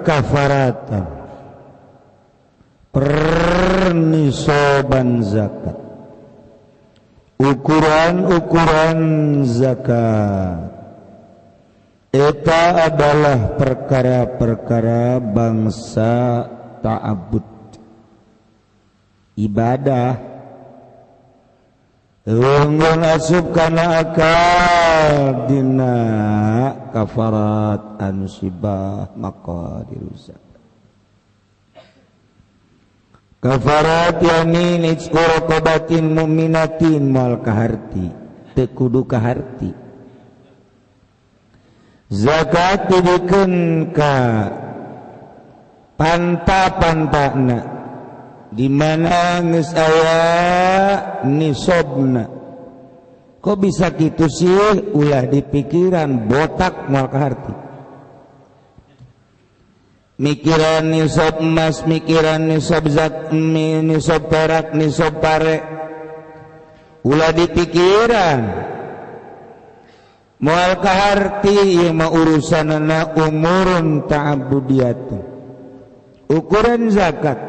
kafaratan pernisoban zakat, ukuran zakat eta adalah perkara-perkara bangsa ta'abud ibadah unggul asup kana akal dina kafarat ansibah maqadir zakat. Kafarat yani nitsku raqabatin mu'minatin mal kaharti teu kudu kaharti. Zakat dibikeun ka panta-pantana di mana geus aya nisabna. Kok bisa kitu sih? Ulah dipikiran botak moal kaharti. Mikiran nisab emas, mikiran nisab nisab perak, nisab pare. Ulah dipikiran moal kaharti ieu mah urusanana umurun ta'abbudiyatun. Ukuran zakat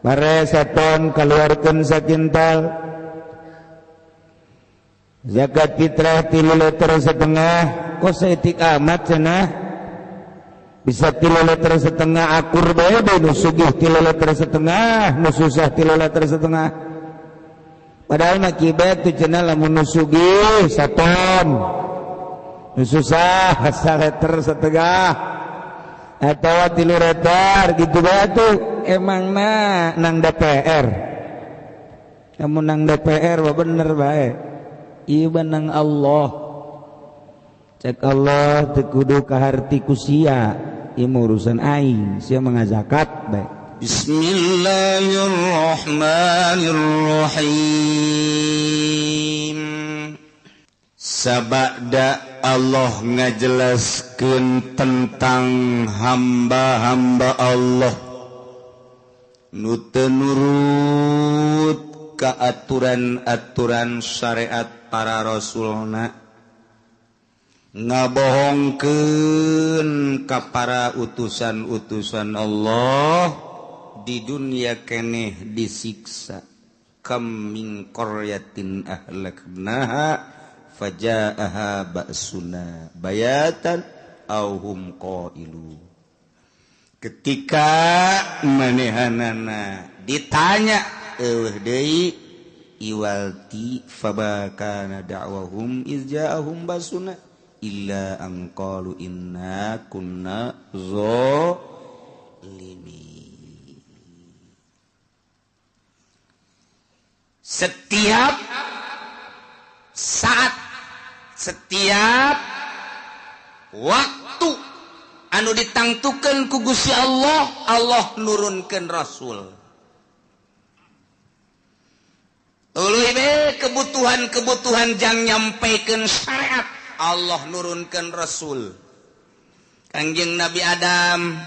bare saton kaluarkeun sakintal zakat fitrah 3 liter setengah. Kok saeutik amat cenah bisa 3 liter setengah akur bae nu sugih 3 liter setengah nu susah 3 liter setengah. Padahal mah kibet tu cenah lamun nu sugih saton nu susah 1 liter setengah atau 3 liter gitu bae tuh. Emangna nang DPR kamu nang DPR mah bener bae ieu nang Allah cek Allah teu kudu kaharti ku sia ieu urusan aing sia mengazakat bae. Bismillahirrahmanirrahim. Sabada Allah ngajelaskeun tentang hamba-hamba Allah nu teu nurut ka aturan-aturan syariat para rasulna, ngabohongkeun ka para utusan-utusan Allah di dunia keneh disiksa. Kam min qaryatin ahlaknaha fajaaha ba'suna bayatan aw hum qailun. Ketika manehanana ditanya eueuh deui iwalti fabakana da'wahum iz ja'ahum basuna illa an qalu inna kunna zalimin. Setiap saat, setiap waktu anu ditangtukeun ku Gusti Allah, Allah nurunkeun rasul. Tuluy be kebutuhan-kebutuhan jang nyampekeun syariat, Allah nurunkeun rasul. Kangjeng Nabi Adam,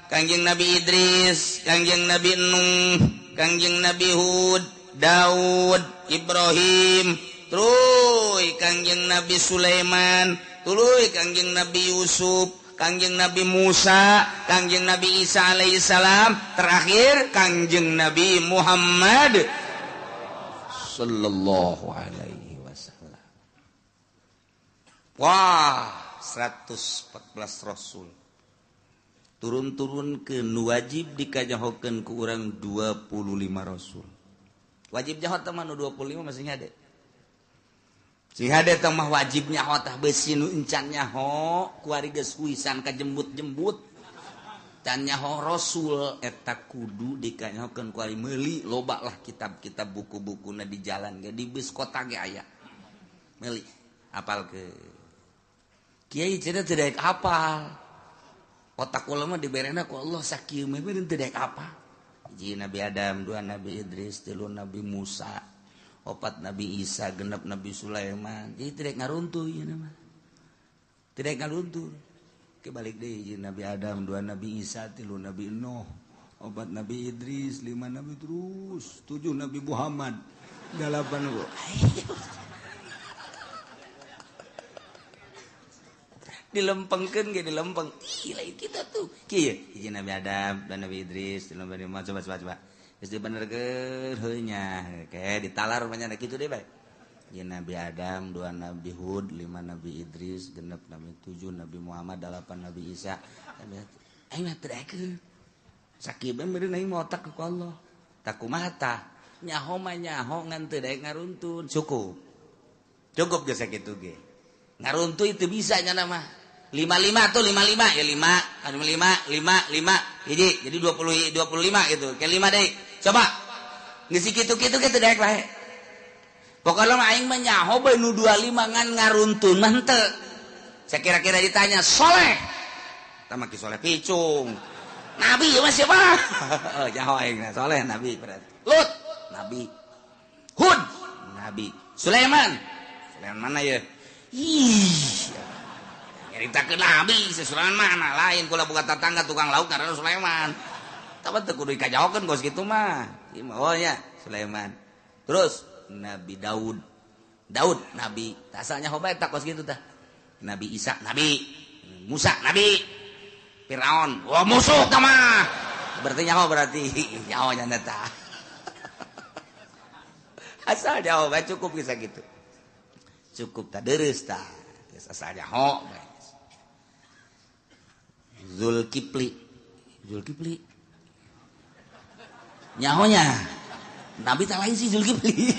Kangjeng Nabi Idris, Kangjeng Nabi Nuh, Kangjeng Nabi Hud, Daud, Ibrahim, tuluy Kangjeng Nabi Sulaiman, tuluy Kangjeng Nabi Yusuf, Kangjeng Nabi Musa, Kangjeng Nabi Isa alaihissalam, terakhir Kangjeng Nabi Muhammad sallallahu alaihi wasallam. Wah, 114 rasul. Turun-turun ke wajib dikajahokeun ku urang 25 rasul. Wajib jahot teh mah 25 masih ngade. Si hade teh mah wajib nyaho tah beusi nu encan nyaho ku ari geus huisan ka jembut-jembut. Can nyaho rasul eta kudu dikanyahokeun ku ari meuli, loba lah kitab-kitab buku-bukuna di jalan ge di bus kota ge aya. Meuli apal ke kiai cenah teu daek apal. Otak ulama diberena ku Allah sakieu mah teu daek apal. Hiji Nabi Adam, 2 Nabi Idris, 3 Nabi Musa, 4 Nabi Isa, 6 Nabi Sulaiman. Jadi tidak ngaruntuh ieu mah. Tidak ngaruntuh. Kebalik deui Nabi Adam, 2 Nabi Isa, 3 Nabi Nuh, 4 Nabi Idris, 5 Nabi terus, 7 Nabi Muhammad, 8 dilempengkeun ge dilempeng. Ih lain kita tuh. Kieu hiji Nabi Adam dan Nabi Idris Nabi coba. Geus dibenerkeun heuh nya kayak ditalar banyak kitu deui bae. Hiji Nabi Adam, 2 Nabi Hud, 5 Nabi Idris, 6 Nabi 7 Nabi Muhammad, 8 Nabi Isa. Aing mah teu daekeun. Sakib meureun aing mah otak ku Allah. Tak kumaha tah? Nyaho ngan teu daek ngaruntun. Cukup geus sakitu ge. Ngaruntun itu bisa nya mah. 55 tuh 55 ya 5 hiji jadi 25 gitu. Ke 5 deui. Coba. Geus kitu-kitu teu daek bae. Pokoknya mah aing mah nyaho bae nu 25 ngan ngaruntun mah henteu. Saya kira-kira ditanya, soleh. Tah mah ki soleh picung. Nabi mah siapa? Oh, nyaho aing soleh nabi berarti. Lut, nabi. Hud, nabi. Sulaiman mana ya? Ih. Nyaritakeun nabi, si Sulaiman mana lain kula buka tetangga tukang lauk ngaranna Sulaiman. Tapi teu kudu dikajaokeun kos kitu mah. Oh nya, Sulaiman. Terus Nabi Daud nabi. Asalnya hoba eta kos kitu tah. Nabi Isa nabi. Musa nabi. Firaun, wah musuh tah mah. Berarti nyaho nyaho nya eta. Asal nyaho bae cukup bisa gitu. Cukup tak deres tak asalnya ho Zulkifli nyahonya Nabi tak lain sih Zulkifli.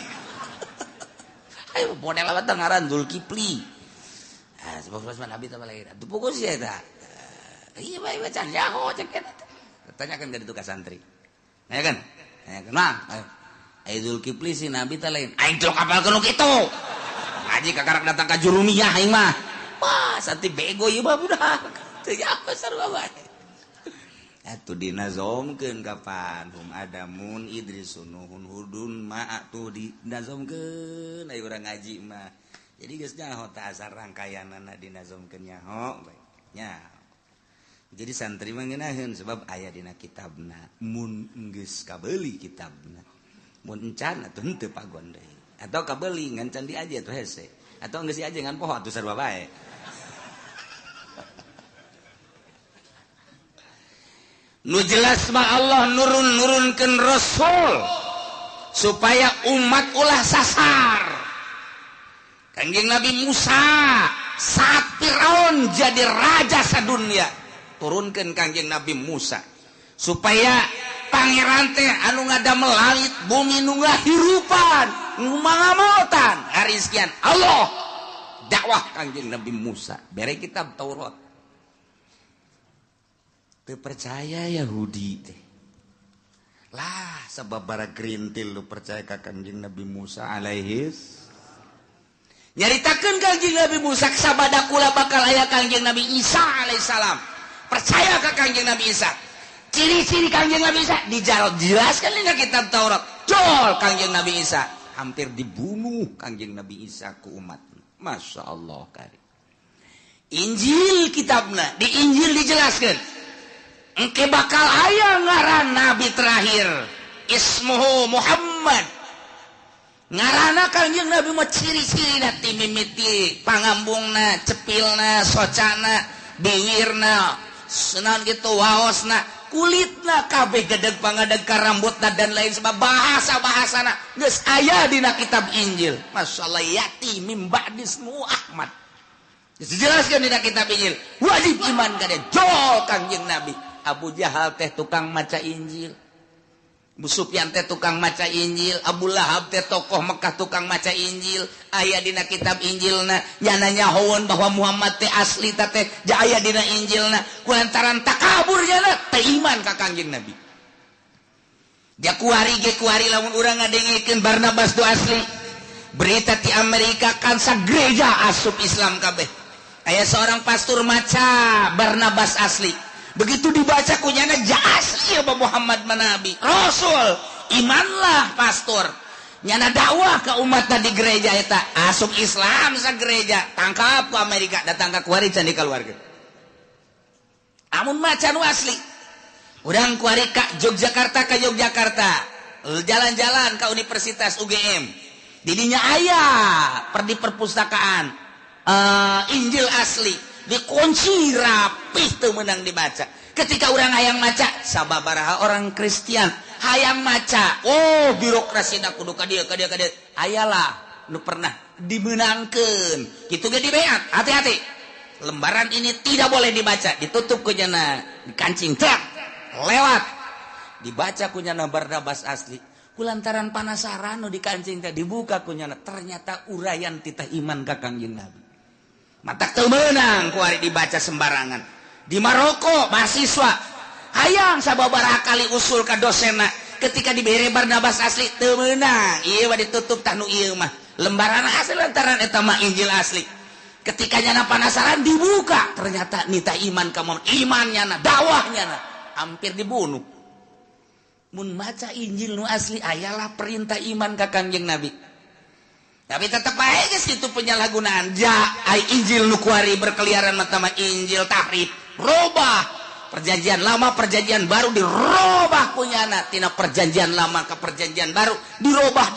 Ayo model apa ngaran Zulkifli. Sebab Nabi tak lain itu pokok sih eta. Iya bae baca nyaho cek eta tanyakan ka ditu ka santri kan mah ayo Zulkifli si Nabi tak lain aing teu kapalkeun kitu. Ngaji kakarak datang ka Jurumiyah aing mah. Wah, santi bego ieu mah budak. Teu apa sarua bae. Atuh dinazomkeun kapan hum Adamun Idrisun Nuhun Hudun ma atuh dinazomkeun aya urang ngaji mah. Jadi geus nyaho tah asal rangkaianana dinazomkeun nyaho bae. Nyaho. Jadi santri mah ngeunaheun sebab aya dina kitabna mun geus kabeuli kitabna. Mun encan atuh henteu pagon deui. Atau kabeli ngan candi aja tuh hese atau nggak sih aja ngan poho tuh sarua bae. Nu jelas mah Allah nurunkeun rasul supaya umat ulah sasar. Kangjeng Nabi Musa saat Firaun jadi raja sadunya turunkeun kangjeng Nabi Musa supaya pangeran teh anu ngadamel langit bumi nu ngahirupan ngumangamotan hari sekian Allah dakwah kangjeng Nabi Musa bere kitab Taurat teu percaya Yahudi teh lah sabab bara gerintil lu percaya ka kangjeng Nabi Musa alaihis nyaritakeun kangjeng Nabi Musa sabada kula bakal aya kangjeng Nabi Isa alaihissalam percaya ka kangjeng Nabi Isa ciri-ciri kangjeng Nabi Isa dijelaskan dina kitab Taurat jol kangjeng Nabi Isa hampir dibunuh kangjeng Nabi Isa ku umat. Masya Allah kari. Injil kitabna di Injil dijelaskan engke bakal aya ngaran Nabi terakhir ismuhu Muhammad ngarana kangjeng Nabi mah ciri-cirina ti mimiti pangambungna cepilna socana biwirna senaon kitu waosna kulitna kabeh gedeg pangadeg ka rambutna dan lain sebab bahasa-bahasana geus aya dina kitab Injil. Masyaallah yati mim ba'di ismu Ahmad. Dijelaskeun dina kitab Injil. Wajib iman ka dia jol kangjeng Nabi. Abu Jahal teh tukang maca Injil. Abu Sufyan teh tukang maca Injil, Abu Lahab teh tokoh Mekah tukang maca Injil. Aya dina kitab Injilna nyana nyahoeun bahwa Muhammad teh asli teh aya dina Injilna kulantaran takabur nyana teh iman ka kangjeng Nabi. Dia kuari lamun urang ngadengikeun Barnabas tu asli. Berita ti Amerika kan sa gereja asup Islam kabeh. Aya seorang pastor maca Barnabas asli. Begitu dibaca kunyana asli ya Muhammad manabi Rasul imanlah pastor nyana dakwah ke umat di gereja eta asup Islam sa gereja tangkap ke Amerika datang ke kuari can di keluarga amun maca nu asli urang kuari ka Yogyakarta jalan-jalan ke Universitas UGM didinya aya perdi perpustakaan Injil asli dikunci rapih tuh menang dibaca. Ketika orang hayang maca sababaraha orang Kristen hayang maca, oh birokrasi na kudu ka dieu ayalah nu pernah dimenangkeun kitu ge dibeat. Hati-hati, lembaran ini tidak boleh dibaca, ditutup ku nyana, dikancing tak lewat, dibaca ku nyana Barnabas asli. Kulantaran panasaran nu dikancing teh dibuka ku nyana, ternyata urayan titah iman ka Kangjeng Nabi. Mata teu meunang ku ari dibaca sembarangan. Di Maroko mahasiswa hayang sababaraha kali usul ka dosenna, ketika dibere Barnabas asli teu meunang. Ieu mah ditutup tah nu ieu mah lembaran asli lantaran eta mah Injil asli. Ketika nyana panasaran dibuka, ternyata nita iman ka imannya na dakwahnya na hampir dibunuh. Mun maca Injil nu asli ayalah perintah iman ka Kangjeng Nabi. Tapi tetap aja itu penyalahgunaan. Ai Injil nu kuari berkeliaran mata mah Injil tahrif, robah. Perjanjian lama, perjanjian baru dirobah kunyana. Tina perjanjian lama ke perjanjian baru dirobah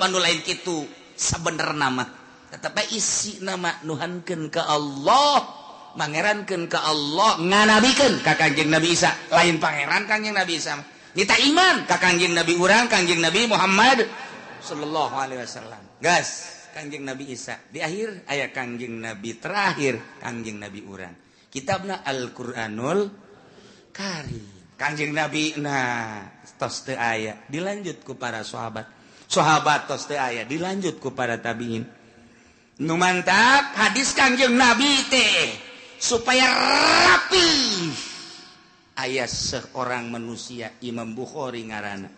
nu lain kitu. Sabener nama. Tetap isi nama nuhankeun ka Allah, mangerankeun ka Allah, nganabikeun ka Kangjeng Nabi Isa. Lain pangeran Kangjeng Nabi Isa. Nita iman ka Kangjeng Nabi urang, Kangjeng Nabi Muhammad sallallahu alaihi wasallam. Gas Kangjeng Nabi Isa di akhir aya Kangjeng Nabi terakhir Kangjeng Nabi urang. Kitabna Al-Qur'anul Karim. Kangjeng Nabi tos teu aya dilanjut ku para sahabat tos teu aya dilanjut ku para tabiin. Nu mantap hadis Kangjeng Nabi teh supaya rapi aya seorang manusia Imam Bukhari ngaranna.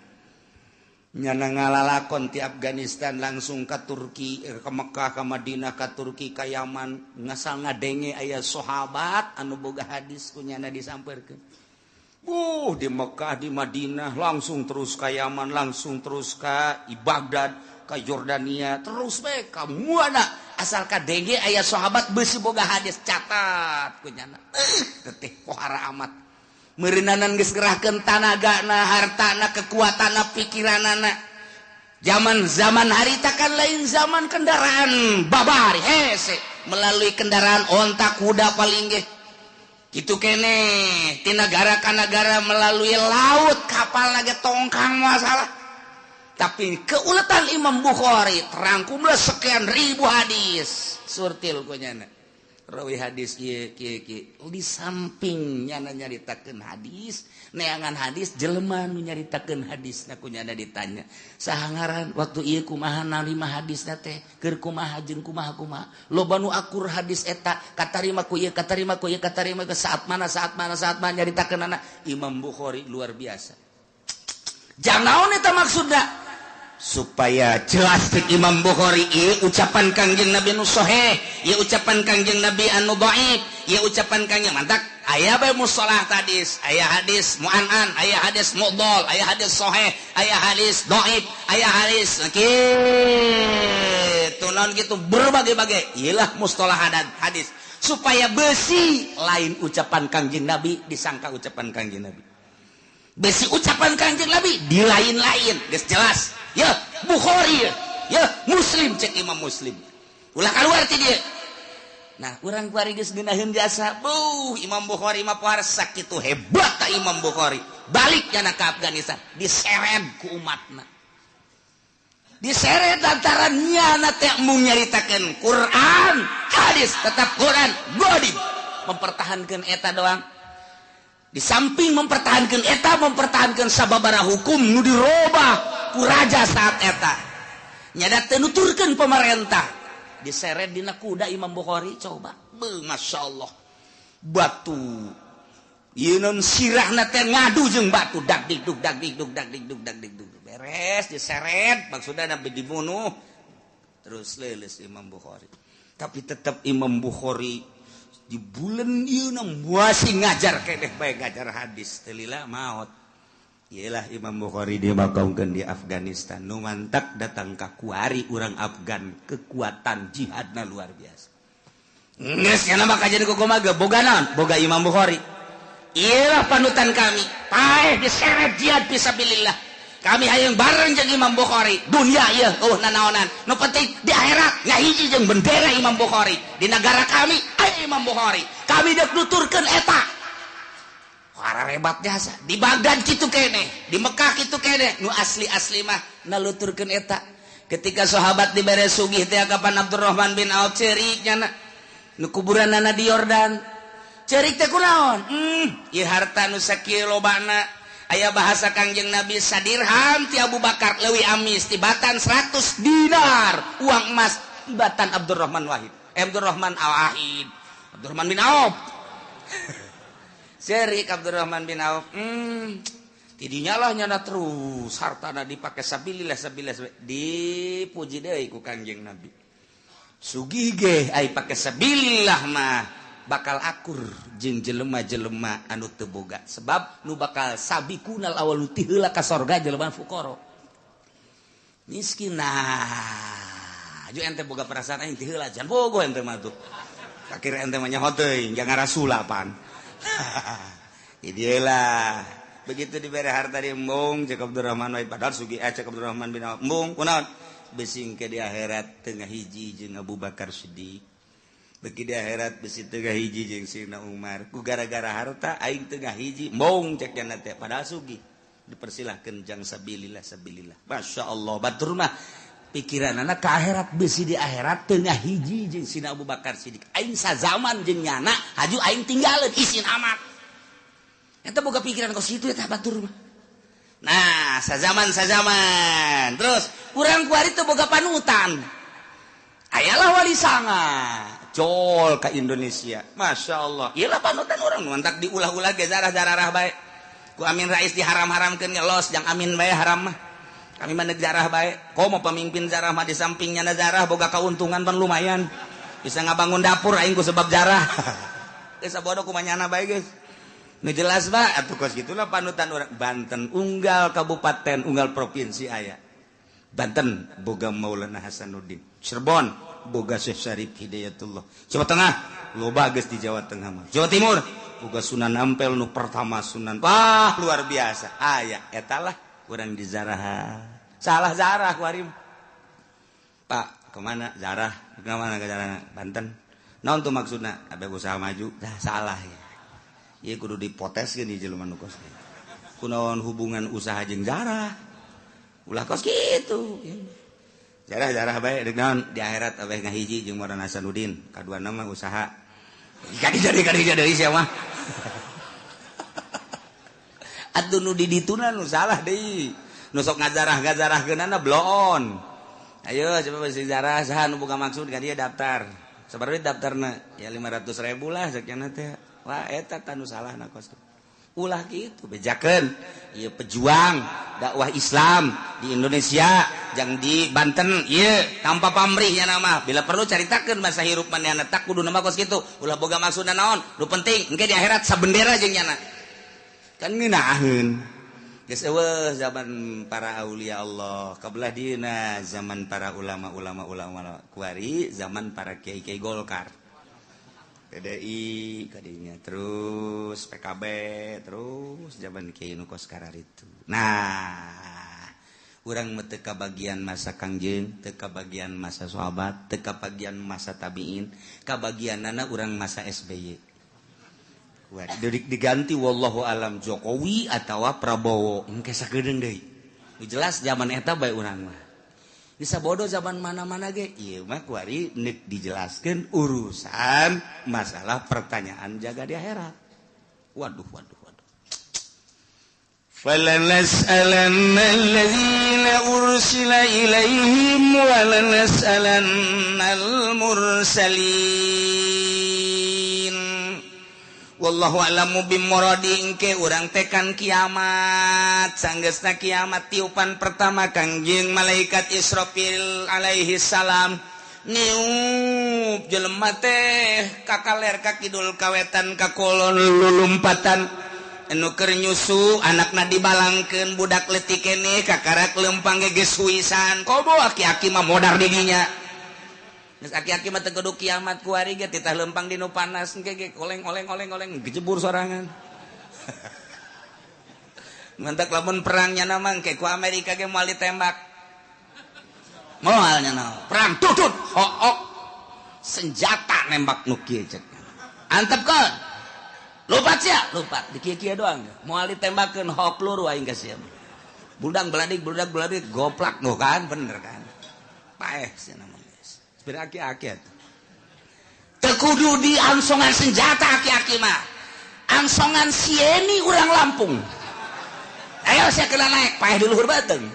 Nyana ngalalakon ti Afghanistan langsung ke Turki, ke Mekah, ke Madinah, ke Turki, ke Yaman, ngasal ngadenge aya sahabat anu boga hadis ku nyana disampeurkeun. Di Mekah, di Madinah, langsung terus ke Yaman, langsung terus ke Baghdad, ke Yordania, terus bae ka muana asal kadenge aya sahabat beusi boga hadis catat ku nyana. Teteh pohara amat. Meureunanan geus gerahkeun tanagana, hartana, kekuatana, pikiranana. Zaman harita kan lain zaman kendaraan babari hese melalui kendaraan onta kuda paling ge. Kitu kene ti nagara ka nagara melalui laut kapal lagi tongkang masalah. Tapi keuletan Imam Bukhari terangkumlah sekian ribu hadis surtil ku nyana. Rawi hadis ieu kieu di samping nyana nyaritakeun hadis, neangan hadis jelema nu nyaritakeun hadisna ku nyana ditanya. Saha ngaran waktu ieu kumaha narima hadisna teh? Keur kumaha jeung kumaha? Loba nu akur hadis eta, katarima ku ieu, katarima ku saat mana nyaritakeunana Imam Bukhari luar biasa. Jang naon eta maksudna? Supaya jelas Imam Bukhari ieu ucapan Kangjeng Nabi anu sahih, ieu ucapan Kangjeng Nabi anu dhaif, ieu ucapan Kangjeng mantak aya bae mustalah hadis, aya hadis mu'an'an, aya hadis mudhal, aya hadis sahih, aya hadis dhaif, aya hadis kitu naon kitu berbagai-bagai. Iyalah mustalah hadis supaya besi lain ucapan Kangjeng Nabi disangka ucapan Kangjeng Nabi. Besi ucapan Kangjeng Nabi di lain-lain geus jelas. Ya Bukhari ya Muslim cek Imam Muslim. Ulah keluar ti dieu. Nah, urang kuari geus geunaheun jasa. Imam Bukhari mah pohar sakitu hebat ta Imam Bukhari. Balik kana ka Afghanistan, diseret ku umatna. Diseret lantaran nyana teh mung nyaritakeun Quran, hadis tetap Quran, godib. Mempertahankeun eta doang. Di samping mempertahankan eta, mempertahankan sababara hukum nu dirobah ku raja saat eta. Nyada teu nuturkeun pemerintah. Diseret dina kuda Imam Bukhari coba. Masya Allah. Batu. Ieu non sirahna teh ngadu jeung batu dak dikduk. Beres diseret maksudna nabi dibunuh. Terus leuleus Imam Bukhari. Tapi tetap Imam Bukhari di bulan ieu masih ngajar keneh bae ngajar hadis teu lila maot. Iyalah Imam Bukhari dimakaungkeun di Afghanistan nu mantap datang ka kuari urang Afgan, kekuatan jihadna luar biasa. Geus nya mah kajian kumaha boga naon? Boga Imam Bukhari. Iyalah panutan kami. Paeh diseret jihad fisabilillah. kami hayang bareng jeung Imam Bukhari dunia ieu nanaonan nu penting di akhirat ngahiji jeung bendera Imam Bukhari di negara kami aya Imam Bukhari kami deuk nuturkeun eta rebat jasa di Baghdad kitu keneh di Mekah kitu keneh nu asli mah naluturkeun eta ketika sahabat dibere sugih teh kapan Abdurrahman bin Auf ceurik nya nu kuburanna di Yordan ceurik teh kunaon ieu harta nu sakieu lobana aya bahasa Kangjeng Nabi sadirham ti Abu Bakar leuwih amis tibatan 100 dinar uang emas tibatan Abdurrahman Abdurrahman Al-Wahid Abdurrahman bin Auf Serik Abdurrahman bin Auf tidinya lah nyana terus hartana dipake sabilillah dipuji deui ku Kangjeng Nabi sugih ge ai pake sabilillah mah bakal akur jeung jelema-jelema anu teu boga sebab nu bakal sabiqunal awwalu ti heula ka sorga jelema fuqara miskin nah aju ente boga perasaan aing ti heula jan bogo ente mah tuh kakir ente mah nyaho teuing jangan rasulapan idielah begitu dibere harta di embung cek Abdurrahman wae padahal sugih cek Abdurrahman bin Auf embung kunaon besing ke di akhirat tengah hiji jeung Abu Bakar Siddiq beki di akhirat besi tengah hiji jeung Sayyidina Umar ku gara-gara harta aing tengah hiji embung cek cenah teh padahal sugih dipersilahkeun jang sabilillah Masya Allah batur mah pikiranana ka akhirat besi di akhirat tengah hiji jeung Sayyidina Abu Bakar Siddiq aing sazaman jeung nyana haju aing tinggalin isin amat eta boga pikiran kos kitu eta batur mah nah sazaman terus urang kuari teu boga panutan ayalah wali sanga col ka Indonesia Masya Allah iyalah panutan urang nu antak diulah-ulah ge zarah-zarah bae ku Amin Rais diharam-haramkeun ngelos jang Amin bae haram mah kami mah zarah bae komo pemimpin zarah mah di sampingnya zarah boga kauntungan pan lumayan bisa ngabangun dapur aing ku sebab zarah geus sabodo kumanyana bae geus nu jelas ba atuh kos gitulah panutan urang Banten unggal kabupaten unggal provinsi aya Banten boga Maulana Hasanuddin Cirebon boga Syekh Syarif Hidayatullah Jawa Tengah loba geus di Jawa Tengah mah Jawa Timur boga Sunan Ampel nu pertama Sunan wah luar biasa aya eta lah urang di zarah salah zarah kuari Pak kemana zarah kemana ke zarah Banten naon tuh maksudna abeh usaha maju dah salah ya ieu kudu dipoteskeun di jelema nu kos kunaon hubungan usaha jeung zarah ulah kos kitu jarah bae deuk naon di akhirat abeh ngahiji jeung Maulana Hasanuddin kaduana mah usaha kadi deui sia mah atuh nu di dituna nu salah deui nu sok ngazarah-ngazarahkeunana bloon ayo coba bisi zarah saha nu boga maksud ka dieu daftar sabaraha daftarna ya 500.000 lah sakiana teh wah eta tanu salahna kos ulah gitu bejakeun ieu pejuang dakwah Islam di Indonesia jang di Banten ieu tanpa pamrih nya nama bila perlu caritakeun masa hirup manehna tak kudu nama kos kitu ulah boga maksudna naon nu penting engke di akhirat sabendera jeung nyana kan ngeunaheun geus eueuh zaman para aulia Allah kabelah dieuna zaman para ulama kuari zaman para kiai-kiai Golkar PDI kadinya terus PKB terus zaman Kiai nu kos kararitu. Nah, urang mah teu kabagian masa Kangjeng, teu kabagian masa sahabat, teu kabagian masa tabiin, kabagianana urang masa SBY. Wah, diganti wallahu alam Jokowi atawa Prabowo, engke sagedeung deui. Jelas zaman eta bae urang mah. Bisa bodoh zaman mana-mana ge ieu mah kuari neuk dijelaskeun urusan masalah pertanyaan jaga di akhirat. Waduh. Falanas'alanna alladzina ursila ilaihim walanas'alannal mursalin. Wallahu a'lamu bimuradi engke urang tekan kiamat sanggeusna kiamat tiupan pertama Kangjeng malaikat Israfil alaihi salam niup jelema teh ka kaler ka kidul kawetan ka kulon lulumpatan anu keur nyusu anakna dibalangkeun budak leutik keneh kakarak leumpang geus suisan kobo aki-aki mah modar di dinya geus aki-aki mah teu kudu kiamat kuari ge titah leumpang di nu panas engke ge oleng-oleng gejebur sorangan Mantap lamun perangnya nama kayak ku Amerika ge moal ditembak. Moalnya naon? Perang tutut, hook. Senjata nembak nu kieu cek. Antepkeun. Lupat sia, lupat. Di kieu-kieu doang. Moal ditembakkeun hook peluru aing ka sia. Budak beladik goplak no kan, bener kan? Paeh sia namanya. Sebenarnya aki-aki atuh. Teu kudu diangsongan senjata aki-aki mah. Angsongan sieni urang Lampung. Ayo saya kena naik, paeh di luhur bateung.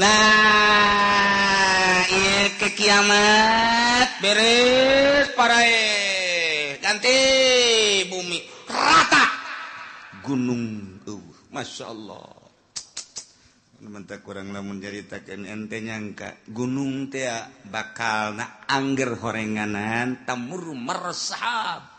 Nah, ieu ke kiamat beres parae. Ganti bumi rata. Gunung Masya Allah. Mentak kurang lamun jaritakeun ente nyangka gunung teh bakal na angger horenganan tamur meresap.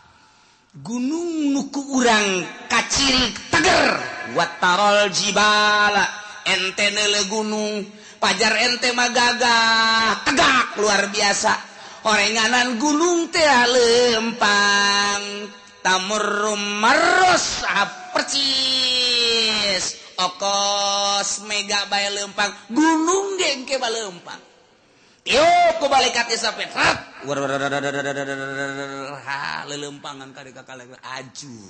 Gunung nuku urang kaciri teger watarol jibala ente neule gunung pajar ente magagah tegak luar biasa horenganan gunung teh lempang tamur meresap percis okos mega bae lempang gunung dengke bae lempang yuk kubalik hati sampai lelempangan kali kakak aju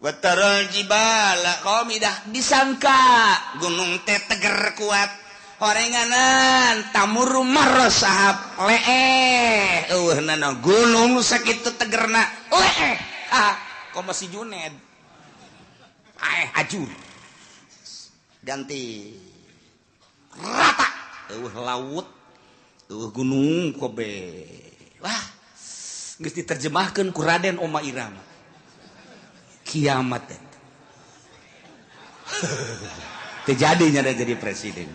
watarol jibala komidah disangka gunung teh teger kuat horenganan tamur marosahap leeh nana gunung sakitu tegerna leeh kok masih Juned ajur ganti rata laut gunung kobe wah geus diterjemahkeun ku Raden Oma Irama kiamat terjadinya jadi presiden.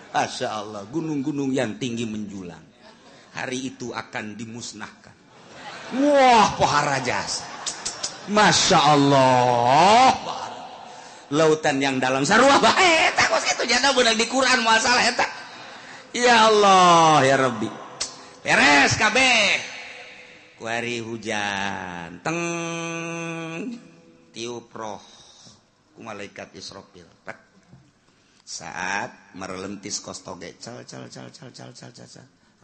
Masya Allah gunung-gunung yang tinggi menjulang hari itu akan dimusnahkan. Wah pohara jasa Masya Allah lautan yang dalam sarua bae eta kos kitu jana beunang di Quran moal salah eta. Ya Allah ya Rabbi beres kabeh kuari hujan teng tiup roh ku malaikat Israfil saat merelentis kostoge cal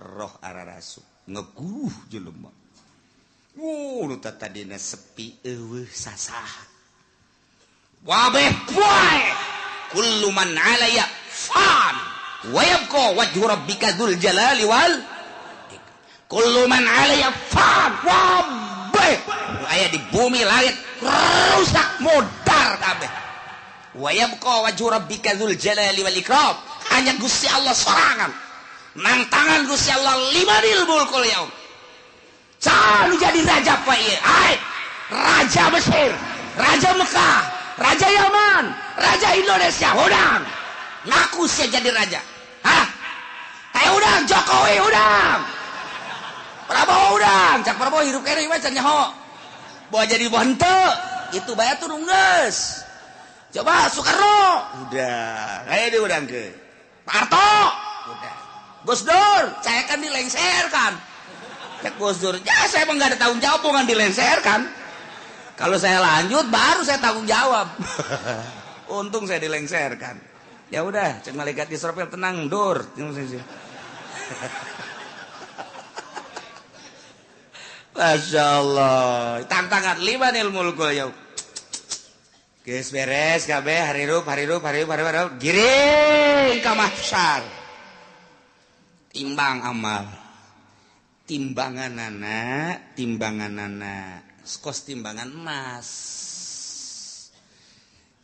roh ararasuk ngeguh jelema nu tadina sepi eueuh sasah wabeh poe kullu man 'alaya fan wa yabqa wajhu rabbika dzul jalali wal kullu man 'alaya fan wabeh aya di bumi langit rusak mudar kabeh wa yabqa wajhu rabbika dzul jalali wal ikram hanya Gusti Allah sorangan nang tangan Gusti Allah limanil mulkul yaum can jadi raja apa ieu ai raja Mesir raja Mekah raja Yaman raja Indonesia udang ngaku sia jadi raja udang Jokowi udang Prabowo udang cak Prabowo hirup kene mah can nyaho bawa jadi henteu itu bayar turun geus coba Soekarno udah ayo diudang ke Pak Harto udah Gus Dur saya kan dilengserkan cek Gus Dur ya saya emang gak ada tanggung jawab bukan dilengserkan kalau saya lanjut baru saya tanggung jawab untung saya dilengserkan ya udah cek malaikat Israfil tenang Dur Masya Allah tantangan limanil mulkul yaum geus beres kabeh harirup giring ka mahsyar timbang amal timbanganana kos timbangan emas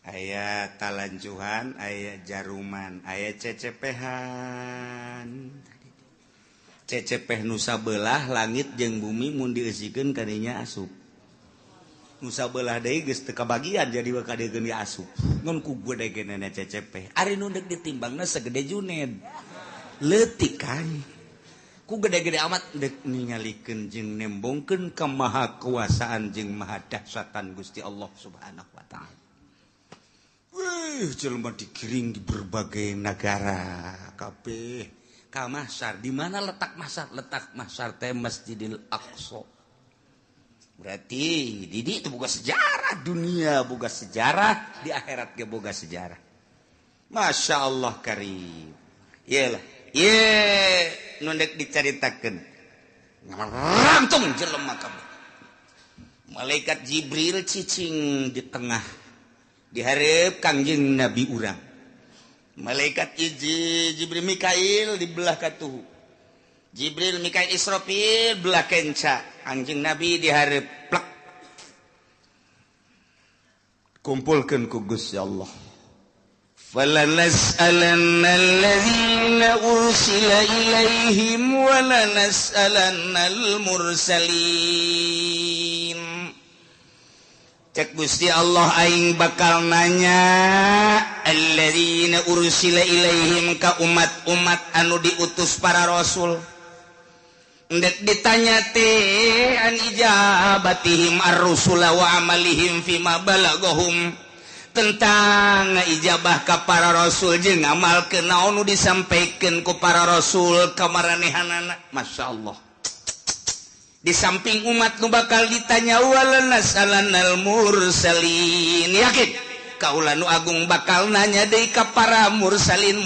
aya talanjuhan aya jaruman aya cecepehan cecepeh nu sabelah langit jeung bumi mun dieusikeun kadinya asup nu sabelah deui geus teu kabagian jadi kadegeun di asup ngun ku gedegeunana cecepeh ari nu deuk ditimbangna segede Juned leutik kan ku gede-gede amat deuk ningalikeun jeung nembongkeun ka maha kuasaan jeung maha dahsyatan Gusti Allah Subhanahu wa taala. Jelema digiring di berbagai negara kabeh ka mahsyar. Di mana letak mahsyar? Letak mahsyar teh Masjidil Aqsa. berarti Didi itu boga sejarah dunia boga sejarah di akhirat ge boga sejarah. Masya Allah karim. Iyalah nu dek dicaritakeun ngrantung jelema kabeh. Malaikat Jibril cicing di tengah dihareup Kangjeng Nabi urang. Malaikat Jibril Mikail di belah katuhu. Jibril Mikail Israfil belah kenca. Anjing Nabi dihareup plek. Kumpulkeun ku Gusti Allah. فَلَنَسْأَلَنَّ الَّذِينَ أُرْسِلَ إِلَيْهِمْ وَلَنَسْأَلَنَّ الْمُرْسَلِينَ. Cek Gusti Allah aing bakal nanya alladzina ursila ilaihim ka umat-umat anu diutus para rasul. Ndek ditanya teh an ijabatihim ar-rusula wa amalihim fima balagahum. Tentang ijabah ka para rasul jeung ngamalkeun naon nu disampaikeun ku para rasul ka maranehanana. Masyaallah. Di samping umat nu bakal ditanya walanas'alannal mursalin. Yakin kaula nu agung bakal nanya deui ka para mursalin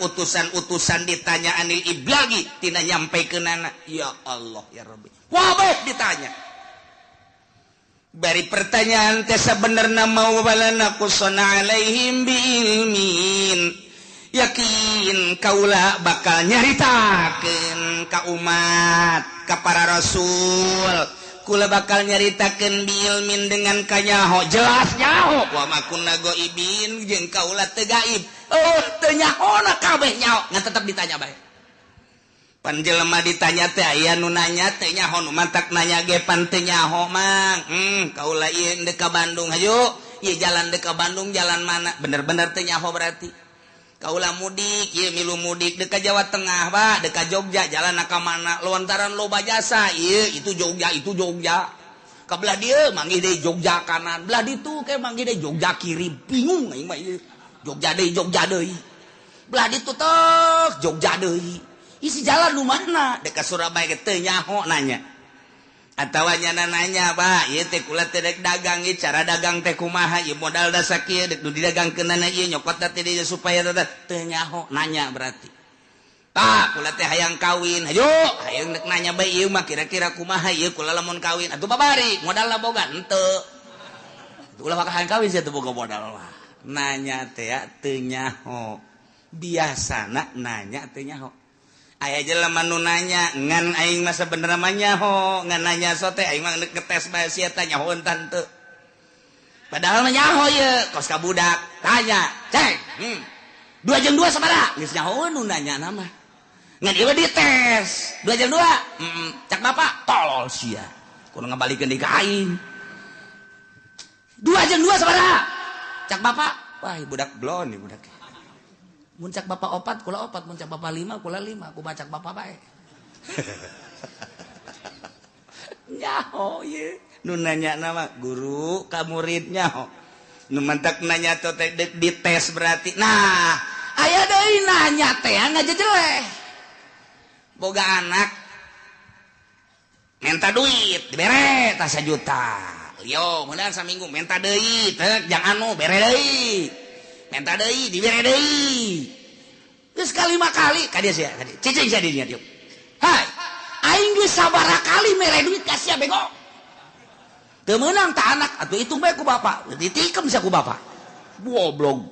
utusan-utusan ditanya anil iblagi tina nyampekeunana. Ya Allah ya Rabbi. Wabah ditanya. Bari pertanyaan teh sabenerna mau balana kusana alaihim biilmin. Yakin kaula bakal nyaritakeun ka umat ka para rasul. Kula bakal nyaritakeun biilmin dengan kanyaho jelas nyaho. Wa makunna ghaibin jeung kaula teu gaib. Teu nyahona kabeh nyaho ngan tetep ditanya bae. Pan jelema ditanya teh aya nu nanya teh nyaho nu mantak nanya ge pan teu nyaho mang. Kaula ieu deuk ka Bandung hayu. Ieu jalan deuk ka Bandung jalan mana? Bener-bener teu nyaho berarti. Kaula mudik, ieu milu mudik deuk ka Jawa Tengah, Pak, deuk ka Jogja, jalan ka mana? Lontaran loba jasa. Ieu itu Jogja. Ka belah dieu manggih deui Jogja kanan, belah ditu ke manggih deui Jogja kiri. Bingung aing mah ieu. Jogja deui. Belah ditu teh Jogja deui. Isi jalan nu mana? Dekat Surabaya ge teu nyaho nanya. Atawa nyana nanya, Pak, ieu teh kula teh dek dagang ieu cara dagang teh kumaha? Ieu modal da sakieu dek nu didagangkeunana ieu nyokot teh dieu supaya teu nyaho nanya berarti. Pak, kula teh hayang kawin. Hayu, hayang dek nanya bae ieu mah kira-kira kumaha ieu kula lamun kawin. Atuh babari, modalna boga henteu. Kula bakal hayang kawin sia teu boga modal mah. Nanya teh teu nyaho. Biasana nanya teu nyaho. Aya jelema nu nanya ngan aing mah sabenerna mah nyaho, ngan nanya sote aing mah ngetes bae sia teh nyahoeun tante. Padahal mah nyaho ieu, kos ka budak tanya, "Cek, 2 jeung 2 sabaraha?" Geus nyahoeun nu nanya nama. Ngan ieu dites. 2 jeung 2? Cak bapak tolol sia. Kudu ngabalikeun deui ka aing. 2 jeung 2 sabaraha? Cak bapak, wah budak blon ieu budak. Mun cak bapak 4 kula 4, mun cak bapak 5 kula 5, aku bacak bapak bae. Nyaho ye. Nu nanya nama guru ka murid nyaho. Nu mantak nanya teh dites berarti. Nah, aya deui nanya teh ngajejeleh. Boga anak minta duit dibere tah 1 juta. Yo, meunang saminggu minta deui teh jang anu bere deui. Minta deui dibere deui. Geus kalima kali ka dieu sia, ka dieu. Cicing sia dieu dieu. Hai, aing geus sabaraha kali mere duit ka sia bego. Teu meunang tah anak atuh hitung bae ku bapak. Ditikem sia ku bapak. Goblok.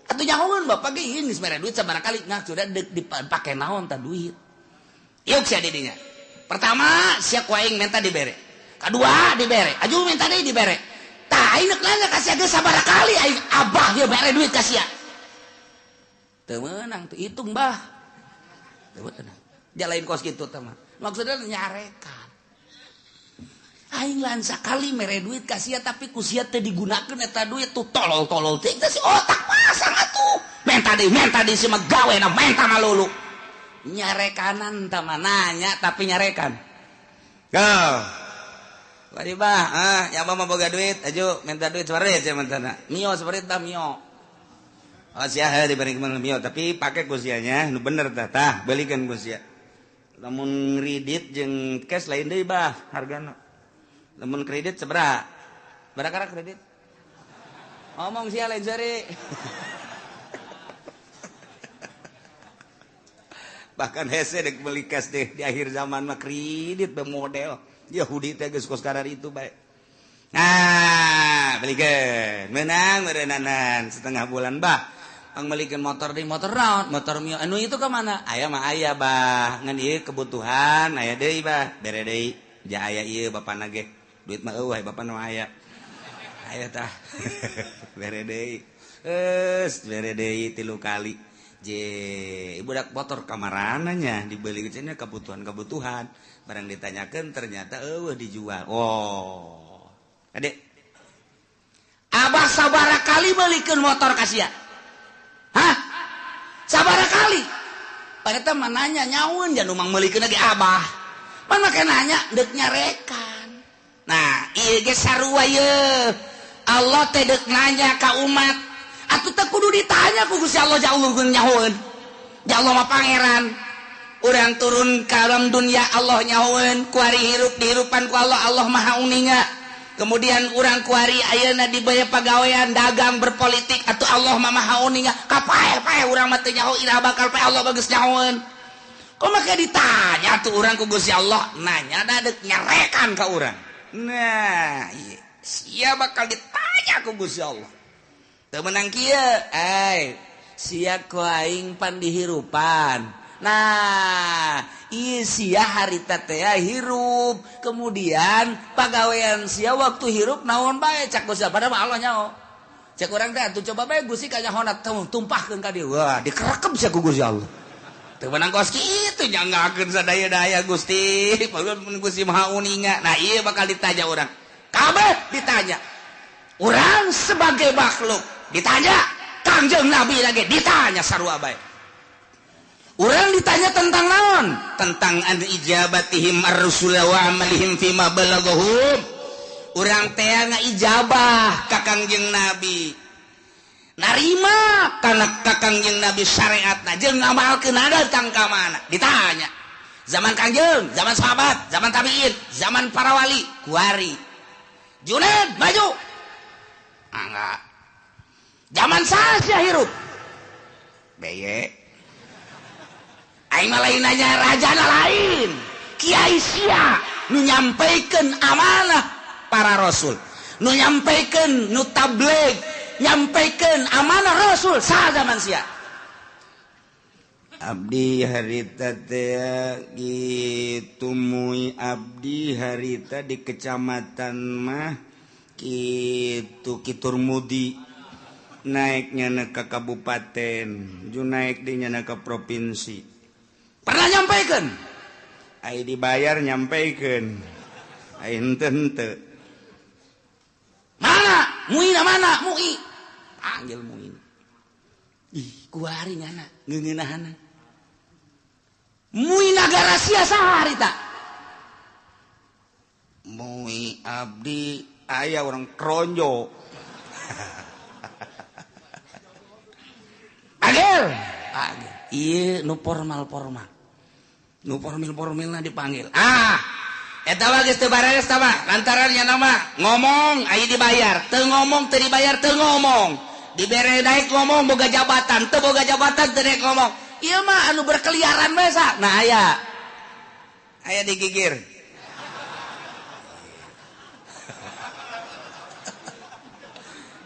Atuh nyahoeun bapak ge ieu geus mere duit sabaraha kali ngak sudah dipake naon tah duit. Ieu sia di dinya. Pertama, sia ku aing minta dibere. Kadua dibere. Aju minta deui dibere. Tah aing nanya ka sia geus sabaraha kali aing abah dia bere duit ka sia. Teu meunang teu hitung bah. Teu meunang. Jalain kos kitu teh mah. Maksudna nyarekan. Aing lan sakali mere duit ka sia tapi ku sia teu digunakeun eta duit tuh tolol-tolol teh si otak pasang atuh. Menta deui si mah gawena menta malulu. Nyarekanan teh mah nanya tapi nyarekan. Go. Bari bah, yang mah boga duit, ajo minta duit sabarit sia mantana. Mio sabarit tah mio. Oh sia dibanding kemana mio, tapi pakai kusianya, nu bener tah, belikan kusia. Lamun ngridit jeung cash lain deui bah hargana. Lamun kredit berapa kredit? Ngomong sih lain sari. Bahkan hese dek beli kas deh di akhir zaman mah kredit bermodel. Yahudi teh geus kos kadar itu bae. Nah, belikeun. Menang meureunanan setengah bulan bah. Ang melikeun motor di motor naon? Motor Mio. Anu itu ke mana? Aya mah aya bah. Ngan ieu kebutuhan aya deui bah. Bere deui. Ja aya ieu bapana ge. Duit mah eueuh bapana mah aya. Aya tah. Bere deui. Bere deui 3 kali. Budak motor kamarananya dibeli cenah kebutuhan barang ditanyakan ternyata dijual. Adek abah sabaraha kali belikeun motor kasia? Hah? Sabaraha kali? Eta mah nanya nyaun jan umang meulikeun lagi abah man make nanya deuk nyarekan. Nah ieu ge sarua ye Allah teh deuk nanya ka umat. Atuh teh kudu ditanya ku Gusti Allah jauh nyahoeun. Ja Allah mah pangeran. Urang turun ka alam dunia Allah nyahoeun, kuari hirup dihirupan ku Allah, Allah Maha Uninga. Kemudian urang kuari ayeuna di baya pagawean dagang berpolitik atuh Allah mah Maha Uninga. Kapae urang mah teu nyaho ira bakal pae Allah bageus nyahoeun. Kok make ditanya tuh urang ku Gusti Allah, nanya da deuk nyarekan ka urang. Nah, ieu sia bakal ditanya ku Gusti Allah. Teu menang kieu, sia ku aing pan dihirupan. Nah, ieu sia harita teh hirup. Kemudian pagawean sia waktu hirup naon bae cak Gusti padahal mah Allah nyaho. Cak urang teh atuh coba bae Gusti ka nyahona tumpahkeun ka dieu. Wah, dikerekem sia ku Gusti Allah. Teu menang kos kitu nyanggakeun sadaya-daya Gusti. Paulun Gusti Maha Uninga. Nah, ieu bakal ditanya urang. Kabeh ditanya. Urang sebagai makhluk ditanya, Kangjeng Nabi lagi ditanya sarua bae. Urang ditanya tentang naon? Tentang an ijabatihim ar-rusul wa amalihim fima balaghum. Urang teh ngaijabah ka Kangjeng Nabi. Narima kana ka Kangjeng Nabi syariatna jeung ngamalkeun datang ka mana? Ditanya. Zaman Kangjeng, zaman sahabat, zaman tabi'in, zaman para wali, kuari. Junaid maju. Enggak. Zaman saja hirup beye aing mah lain nanya rajana lain kiai sia nu nyampaikeun amanah para rasul nu nyampaikeun nu tabligh nyampaikeun amanah rasul sa zaman sia abdi harita teh kitu mui abdi harita di kecamatan mah kitu Kiturmudi naiknya ke kabupaten naik dinya ke provinsi pernah nyampaikan ai dibayar nyampaikan ai henteu mana muina mana mui panggil muina ih kuari ngana ngeungeunahana mui nagara sia saha harita mui abdi aya orang kronjo agel iya nu formal na dipanggil eta geus teu bareres tah mah lantaran nya nama ngomong aya dibayar teu ngomong teu dibayar teu ngomong dibere daek ngomong boga jabatan teu boga jabatan teu daek ngomong ieu mah anu berkeliaran bae sa nah aya digigir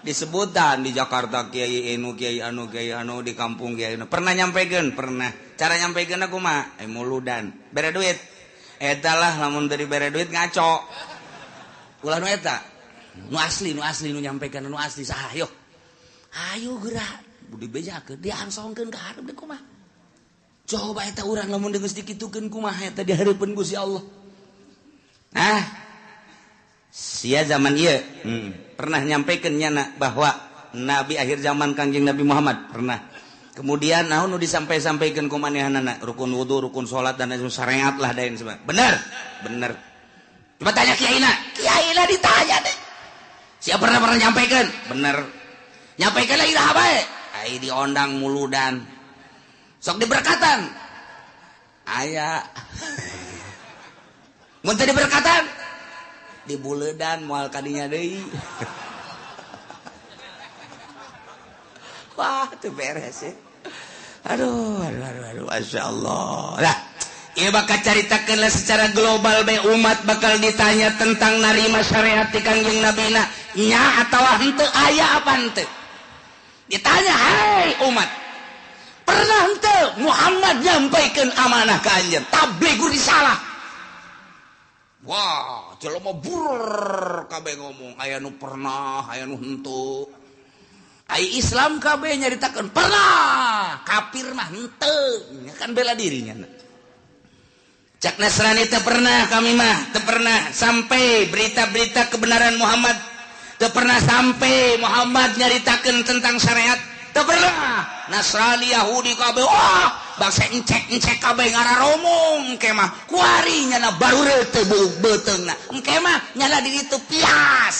disebutan di Jakarta kiai anu di kampung kiai anu pernah nyampaikeun pernah cara nyampaikeun aku mah muludan bere duit eta lah lamun teu dibere duit ngaco ulah nu eta nu asli nu nyampaikeun nu asli saha yo ayo geura budi bejakeun diangsongkeun ka hareup deui kumaha coba eta urang lamun geus dikitukeun kumaha eta di hareupeun Gusti Allah nah sia zaman ieu pernah nyampaikan nyana bahwa Nabi akhir zaman Kangjeng Nabi Muhammad pernah kemudian naon nu disampaikan ku manehanana rukun wudu rukun salat dan syariat lah dain semua bener coba tanya kiaina ditanya deh siapa pernah nyampaikan bener nyampaikan lagi dah bae ai diondang muludan sok diberkatan aya mun teu diberkatan di buledan moal kadinya deui. Wah, itu beres ya. Aduh, Masya Allah. Nah, ia bakal caritakeun secara global be umat bakal ditanya tentang narima syariat ti Kangjeng Nabi na nya atawa henteu aya apa henteu. Ditanya, "Hai umat, pernah henteu Muhammad nyampaikeun amanah ka anjeun? Tablighur risalah." Wah, jelema bur kabeh ngomong, aya nu pernah, aya nu henteu. Ai Islam kabeh nyaritakeun pernah, kafir mah henteu, kan bela dirinya. Cak Nasrani teu pernah, kami mah teu pernah sampai berita-berita kebenaran Muhammad, teu pernah sampai Muhammad nyaritakeun tentang syariat, teu pernah. Nasrani Yahudi kabeh wah bangsa encek kabeh ngararomong engke mah kuari nyana baru teu beuteungna engke mah nyana di ditu pias.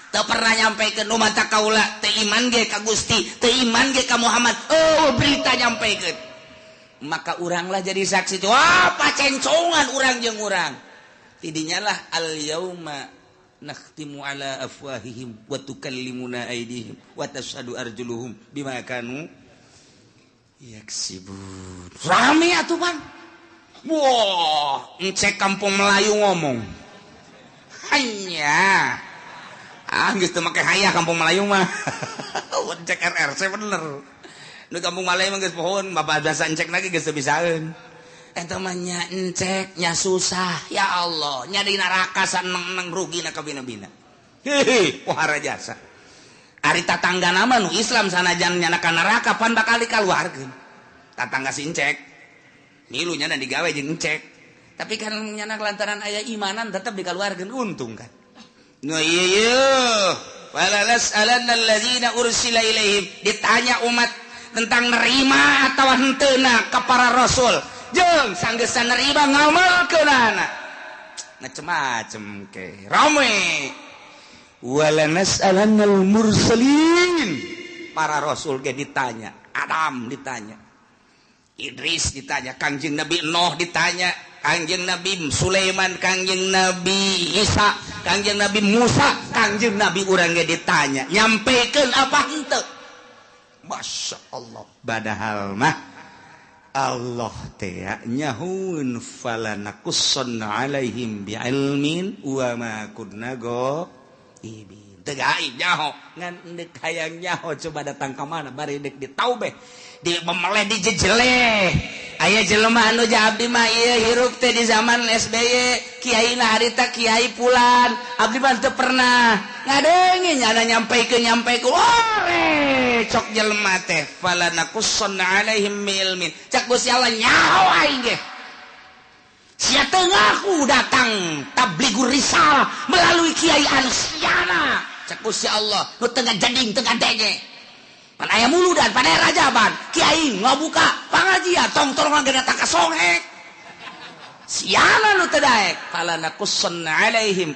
Teu pernah nyampaikeun umat kaula teu iman ge ka Gusti, teu iman ge ka Muhammad. Oh, berita nyampaikeun. Maka uranglah jadi saksi. Wah, pacencongan urang jeung urang. Tidinya lah al yauma nakhtimu ala afwahihim wa tukallimuna aydihim wa tashhadu arjuluhum bima kanu yaksibun. Rame atuh, Bang. Wah, encek kampung Melayu ngomong. Hanya geus teu make hayah kampung Melayu mah. Cek RRC bener. Nu kampung Melayu mah geus pohon, bapak bahasa encek lagi geus teu bisaeun. Eta mah nya encek, nya susah. Ya Allah, nya di neraka saneng-neng rugina ka bina-bina. Hehe, pohara jasa. Ari tatanggana mah nu Islam sanajan nya ka neraka pan bakal dikaluarkeun. Tatangga si encek. Milu nya digawe jeung encek. Tapi kan nya lantaran aya imanan tetep dikaluarkeun untung kan. No iya, walalas alanal ladzina ursila ilaihim, ditanya umat tentang nerima atau henteuna ka para rasul. Jeung sanggeus nerima ngamalkeunana. Macem-macem ke. Rame. Walanas alanal mursalin. Para rasul ge ditanya, Adam ditanya. Idris ditanya, Kangjeng Nabi Nuh ditanya, Kangjeng Nabi Sulaiman, Kangjeng Nabi Isa, Kangjeng Nabi Musa, Kangjeng Nabi urang ge ditanya, nyampikeun apa henteu? Masya Allah. Padahal mah Allah teh nyahun falanakussan alaihim biilmin wa ma kunna ghaibin. Teu gaib nyaho, ngan deuk hayang nyaho coba datang ka mana bari deuk ditaubeh, di memeleh di jejele. Aya jelema anu jah abdi mah ieu hirup teh di zaman SBY, kiaina harita kiai pulan, abdi mah teu pernah ngadengi nyana nyampaikeun ore cok jelema teh falanakussan alaihim ilmin. Cak Gusti Allah nyaho aing ge. Sia teu ngaku datang tablighur risalah melalui kiai anu siana. Cak Gusti Allah nu teu ngajading teu ngadenge. Pan aya muludan, pan aya rajaban, kiai ngabuka pangajian, tong-tong mah datang ka songek. Siana nu teu daek, falanakussan alaihim.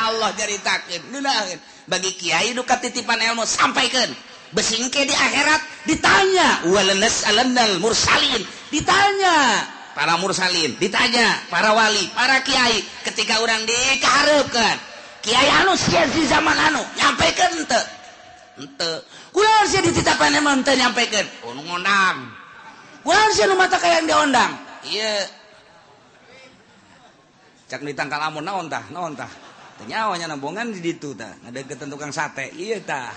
Allah jaritakeun, neunaheun. Bagi kiai nu katitipan ilmu sampaikeun. Besingke di akhirat ditanya, walanas alannal mursalin, ditanya para mursalin, ditanya para wali, para kiai ketika urang dikahareukeun. Kiai anu sia di zaman anu nyampaikeun teu? Henteu. Kunaon sia dititapan emang teu nyampaikeun? Oh nu ngondang. Kunaon sia nu mata kayang diondang? Ieu. Cak ditangkal amun naon tah? Naon tah? Teu nyawa nya nambongan di ditu tah. Ngadeukeun tukang sate. Ieu tah.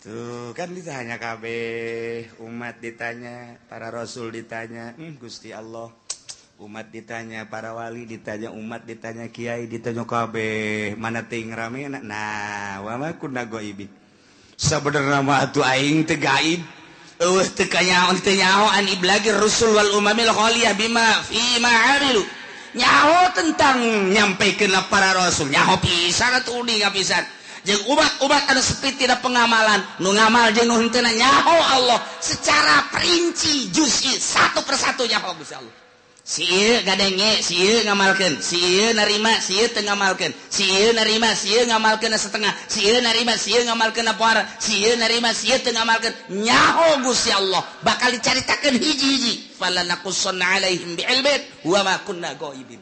Tuh kan ditanya kabeh, umat ditanya, para rasul ditanya, Gusti Allah. Umat ditanya, para wali ditanya, umat ditanya, kiai ditanya kabeh, mana ting rame. Nah, wa ma kunna ghaibin. Sabenerna mah atuh aing teu gaib. Eueuh teu kanyaho teu nyaho an iblagir rusul wal umamil khaliyah bima fi ma amilu. Nyaho tentang nyampaikeun para rasul, nyaho pisan atuh uning pisan. Jeung umat-umat anu sepi tidak pengamalan, nu ngamal jeung nu henteu nyaho Allah secara perinci juz'i satu persatu nyaho Gusti Allah. Si ieu gadenge, si ieu ngamalkeun, si ieu narima, si ieu teu ngamalkeun, si ieu narima, si ieu ngamalkeun setengah, si ieu narima, si ieu ngamalkeun poara, si ieu narima, si ieu teu ngamalkeun. Nyaho Gusti Allah bakal dicaritakeun hiji-hiji. Falanakussanna alaihim biilmin wa ma kunna ghaibin.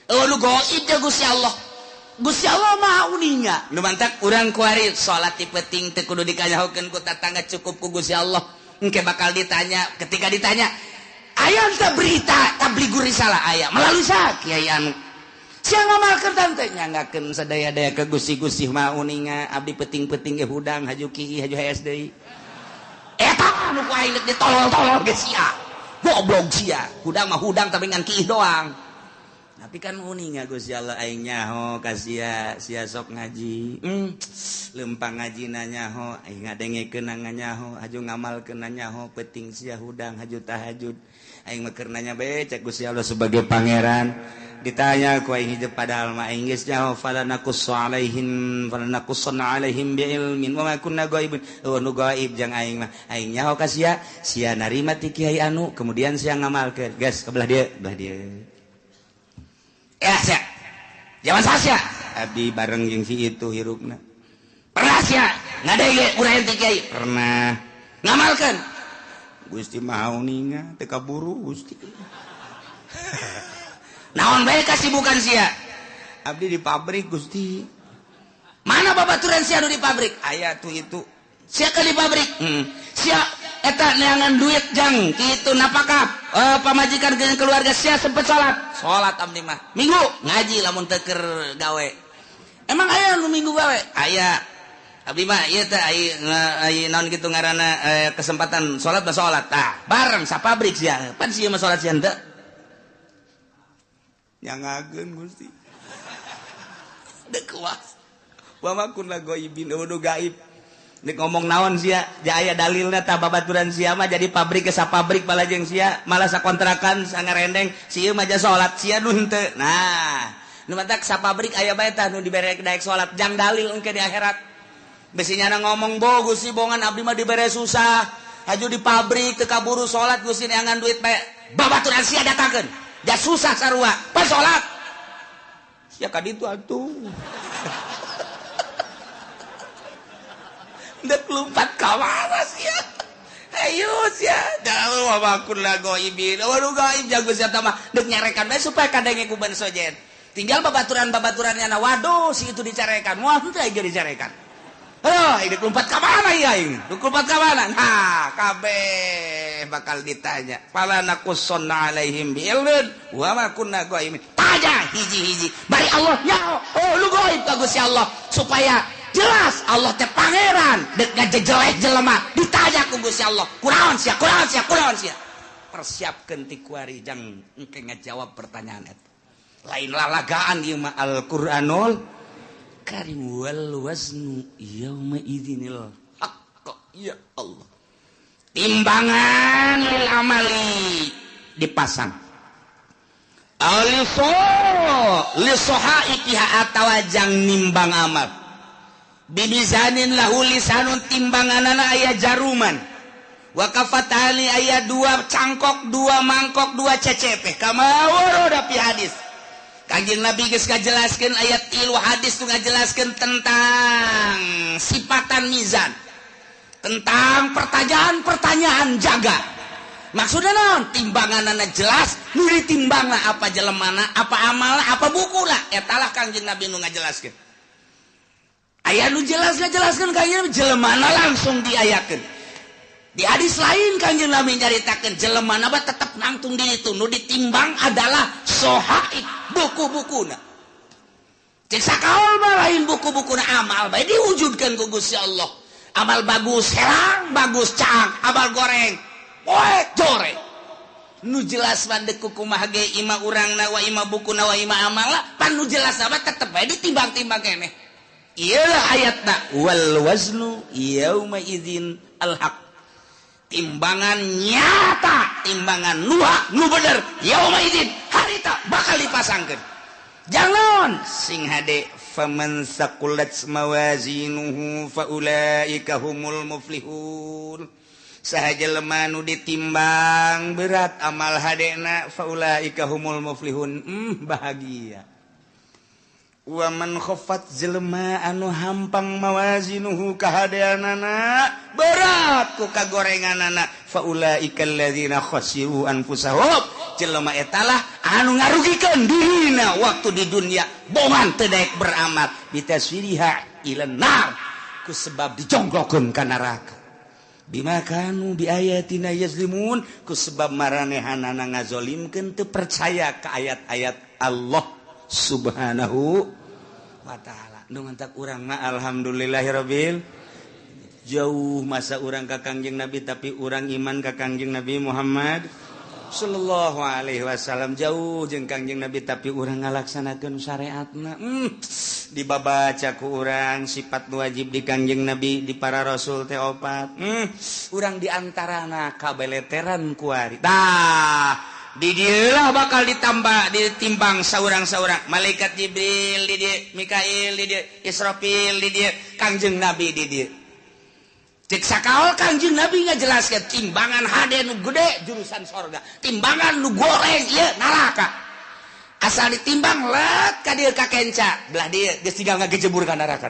lu goib ya Gusti Allah. Gusti Allah mah uninya. Nu mantak urang kuari salat ti penting teu kudu dikanyahokeun ku tatangga cukup ku Gusti Allah. Engke bakal ditanya, ketika ditanya, aya teh berita tablighur risalah aya melalui saha kiai anu. Sia ngamalkeun tante nyanggakeun sadaya-daya ke Gusti-Gusti mah uninga abdi penting-penting ge hudang haju kiai haju HS deui. Eta anu ku aing ditolol-tolol ge sia. Goblok sia. Hudang mah hudang tapi ngan kiai doang. Tapi kan uninga Gusti Allah aing nyaho ka sia sok ngaji. Lempang ngaji nanyaho aing ngadengekeun nganyaho haju ngamalkeun nanyaho penting sia hudang haju tahajud. Aing mah keur nanya bae cek Gusti Allah sebagai pangeran. Ditanya ku aing hijab padahal mah aing geus nyaho falanakussu alaihim biilmin wa ma kunna ghaibin. Nu gaib jang aing mah aing nyaho ka sia narima ti kiai anu kemudian sia ngamalkeun. Gas ke belah dieu. Sia. Jaman sasia abdi bareng jeung si itu hirupna. Pernah sia ngadege urang ti kiai? Pernah. Ngamalkeun. Gusti mah uninga teu kaburu Gusti. Naon bae kasibukan sia? Abdi di pabrik Gusti. Mana babaturan sia anu di pabrik? Aya tuh itu. Sia ka di pabrik. Sia eta neangan duit jang kitu napakah pamajikan jeung keluarga sia sempet salat abdi mah. Minggu ngaji lamun teu keur gawe. Emang aya nu minggu gawe? Aya. Abdi mah ieu teh ai naon kitu ngaranna kesempatan salat mah salat. Tah, bareng sapabrik sia. Pan sia mah salat sia henteu? Nyangageun Gusti. Dek kuas. Wa ma kunna ghaibin nu gaib. Nek ngomong naon sia, ja aya dalilna tah babaturan sia mah jadi pabrik ke sapabrik bala jeung sia, malah sakontrakan sangarendeng, sia mah ja salat sia nu henteu. Nah, nu matak sapabrik aya bae tah nu dibere daek salat, jang dalil engke di akhirat. Besinya ngomong bo Gusti bongan abdi mah dibere susah, haju di pabrik teu kaburu salat Gusti neangan duit bae. Babaturan sia datangkeun. Ja susah sarua, pas salat. Sia ka ditu atuh. Dek lompat ka mana sia? Ayo sia, dalu wabakun la goibin. Waduh gaib jago sia tah mah dek nyarekan bae supaya kadenge ku ban sojen. Tinggal babaturan-babaturannya na waduh si itu dicarekan. Moal teu aja dicarekan. Dek lompat ka mana ya aing? Dek lompat ka mana? Nah, kabeh bakal ditanya. Fala naqussonna alaihim biilmin wa ma kunna goibin. Tanya hiji-hiji. Bari Allah nyaho. Lu goib ka Gusti Allah supaya jelas Allah teh pangeran dek ngajejelek jelema ditanya ku Gusti Allah kunaon sia persiapkeun ti kuari jang engke ngajawab pertanyaan eta lain lalagaan ieu mah Al-Qur'anul Karim wal waznu yauma idzinil haqq ya Allah timbangan lil amali dipasang lisohaikiha atawa jang nimbang amal bimizanin lahu lisanun timbanganana aya jaruman wa kafatali aya 2 cangkok 2 mangkok 2 cecepeh kama warada fi hadis Kanjeng Nabi geus ngajelaskeun ayat 3 hadis nu ngajelaskeun tentang sifatan mizan tentang pertanyaan-pertanyaan jaga maksudna naon timbanganana jelas nu ditimbangna apa jelemana apa amalna apa bukuna eta lah Kanjeng Nabi nu ngajelaskeun aya nu jelaskeun Kanjeng jelemana langsung diayakeun. Di hadis lain Kanjeng Nabi nyaritakeun jelemana mah tetep nangtung di itu nu ditimbang adalah sohaib buku-bukuna. Cek sakaol mah lain buku-bukuna amal bae diwujudkeun ku Gusti Allah. Amal bagus herang, bagus caang, amal goreng, poek joreng. Nu jelas mandek kumaha ge ima urangna wa ima bukuna wa ima amalna pan nu jelas mah tetep bae ditimbang-timbang keneh. Iyalah ayatna wal waznu yauma idzin al haq timbangan nyata timbangan nu bener yauma idzin harita bakal dipasangkeun jangan sing hade faman saqulat mawazinuhu faulaika humul muflihun sahaja lemah nu ditimbang berat amal hadena faulaika humul muflihun bahagia Waman khofat jelema anu hampang mawazinuhu kahadeanana berat ku kagorenganana faulaika alladzina khasiru anfusahum jelema etalah anu ngarugikeun dirina waktu di dunia bohongan teu daek beramal bitaswiriha ilan nar ku sebab dijongklokeun ka neraka bima kanu bi ayatina yazlimun ku sebab maranehanana ngazolimkeun teu percaya ka ayat-ayat Allah subhanahu wa ta'ala. Nu ngantak urang mah alhamdulillahirabbil jauh masa urang ka Kangjeng Nabi tapi urang iman ka Kangjeng Nabi Muhammad sallallahu alaihi wasallam jauh jeung Kangjeng Nabi tapi urang ngalaksanakeun syariatna dibabaca ku urang sifat wajib di Kangjeng Nabi di para rasul teh opat urang diantarana kabeleteran kuari tah di dieulah bakal ditambah ditimbang saurang-saurang malaikat Jibril di dieu Mikail di dieu Israfil di dieu Kangjeng Nabi di dieu cek sakaol Kangjeng Nabi ngajelaskeun timbangan hade nu gede jurusan sorga timbangan nu goreng ieu neraka asal ditimbang let ka dieu ka kenca belah dieu geus tinggal ngagejebur ka neraka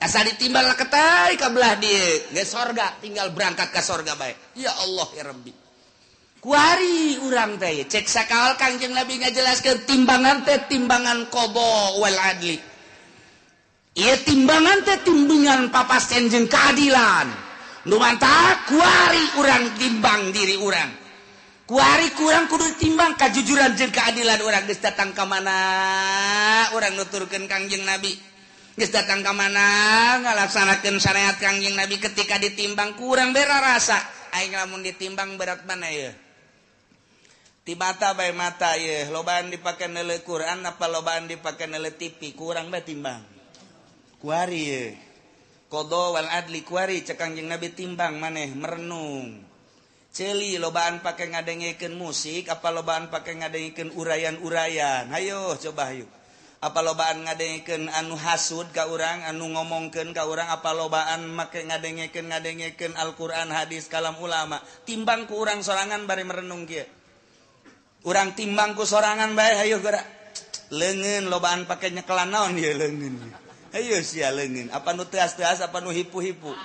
asal ditimbang leketai ka belah dieu geus sorga tinggal berangkat ka sorga bae ya Allah ya Rabbi kuari urang teh cek sakaol Kangjeng Nabi ngajelaskeun timbangan teh timbangan qada wal adli ieu timbangan teh timbangan papasten jeung keadilan nu mantap kuari urang timbang diri urang kuari kurang kudu timbang kajujuran jeung keadilan urang geus datang ka mana urang nuturkeun Kangjeng Nabi geus datang ka mana ngalaksanakeun syariat Kangjeng Nabi ketika ditimbang kurang bera rasa aing lamun ditimbang berat mana ye ti mata bae mata ye lobaan dipake neuleuh Quran apa lobaan dipake neuleuh TV kurang bae timbang kuari ye qada wal adli kuari cek Kangjeng Nabi timbang maneh merenung ceuli lobaan pake ngadengekeun musik apa lobaan pake ngadengekeun urayan-urayan hayo coba hayo apa lobaan ngadengekeun anu hasud ka urang anu ngomongkeun ka urang apa lobaan make ngadengekeun Al-Qur'an hadis kalam ulama timbang ku urang sorangan bari merenung kieu urang timbang ku sorangan bae hayo geura leungeun lobaan pake nyekelan naon ieu leungeun hayo sia leungeun apa nu teas-teas apa nu hipu-hipu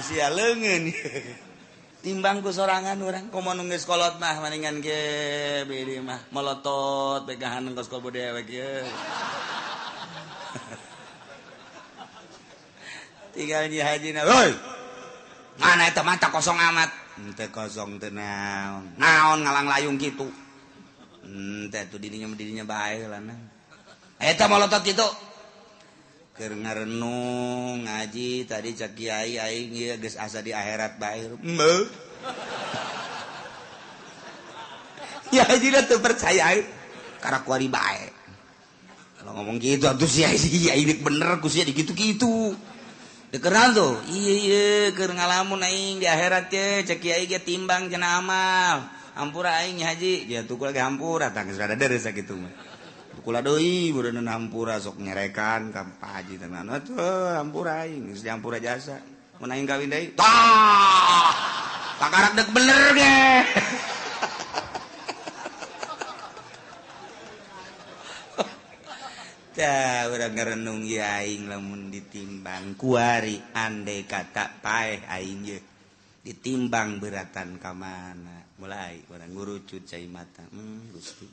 sia leungeun timbang ku sorangan urang komo nu geus kolot mah maningan ge beureum mah molotot pegahan engkos kol bodewek ye tinggal nyi hajina heuy mana eta mata kosong amat teu kosong teu naon ngalang layung kitu teh tu dirinya bae heulana eta molotot kitu keur ngarenung ngaji tadi cak kiai aing ieu geus asa di akhirat bae ya jadi teu percaya karena kuari bae kalau ngomong gitu atuh sia ini bener ku sia dikitu-kitu dekeran tuh iya keur ngalamun aing di akhirat teh cek kiai ge timbang cenah amal hampura aing haji ya tukul ge hampura tah geus ada deres sakitu mah tukul deui bureun hampura sok nyerekan ka haji tenan atuh hampura aing geus hampura jasa mun aing kawin deui tah pakarak dek bener ge tah urang ngarenung ieu aing lamun ditimbang kuari andai kata paeh aing ye ditimbang beratan ka mana mulai urang ngurucut cai mata Gusti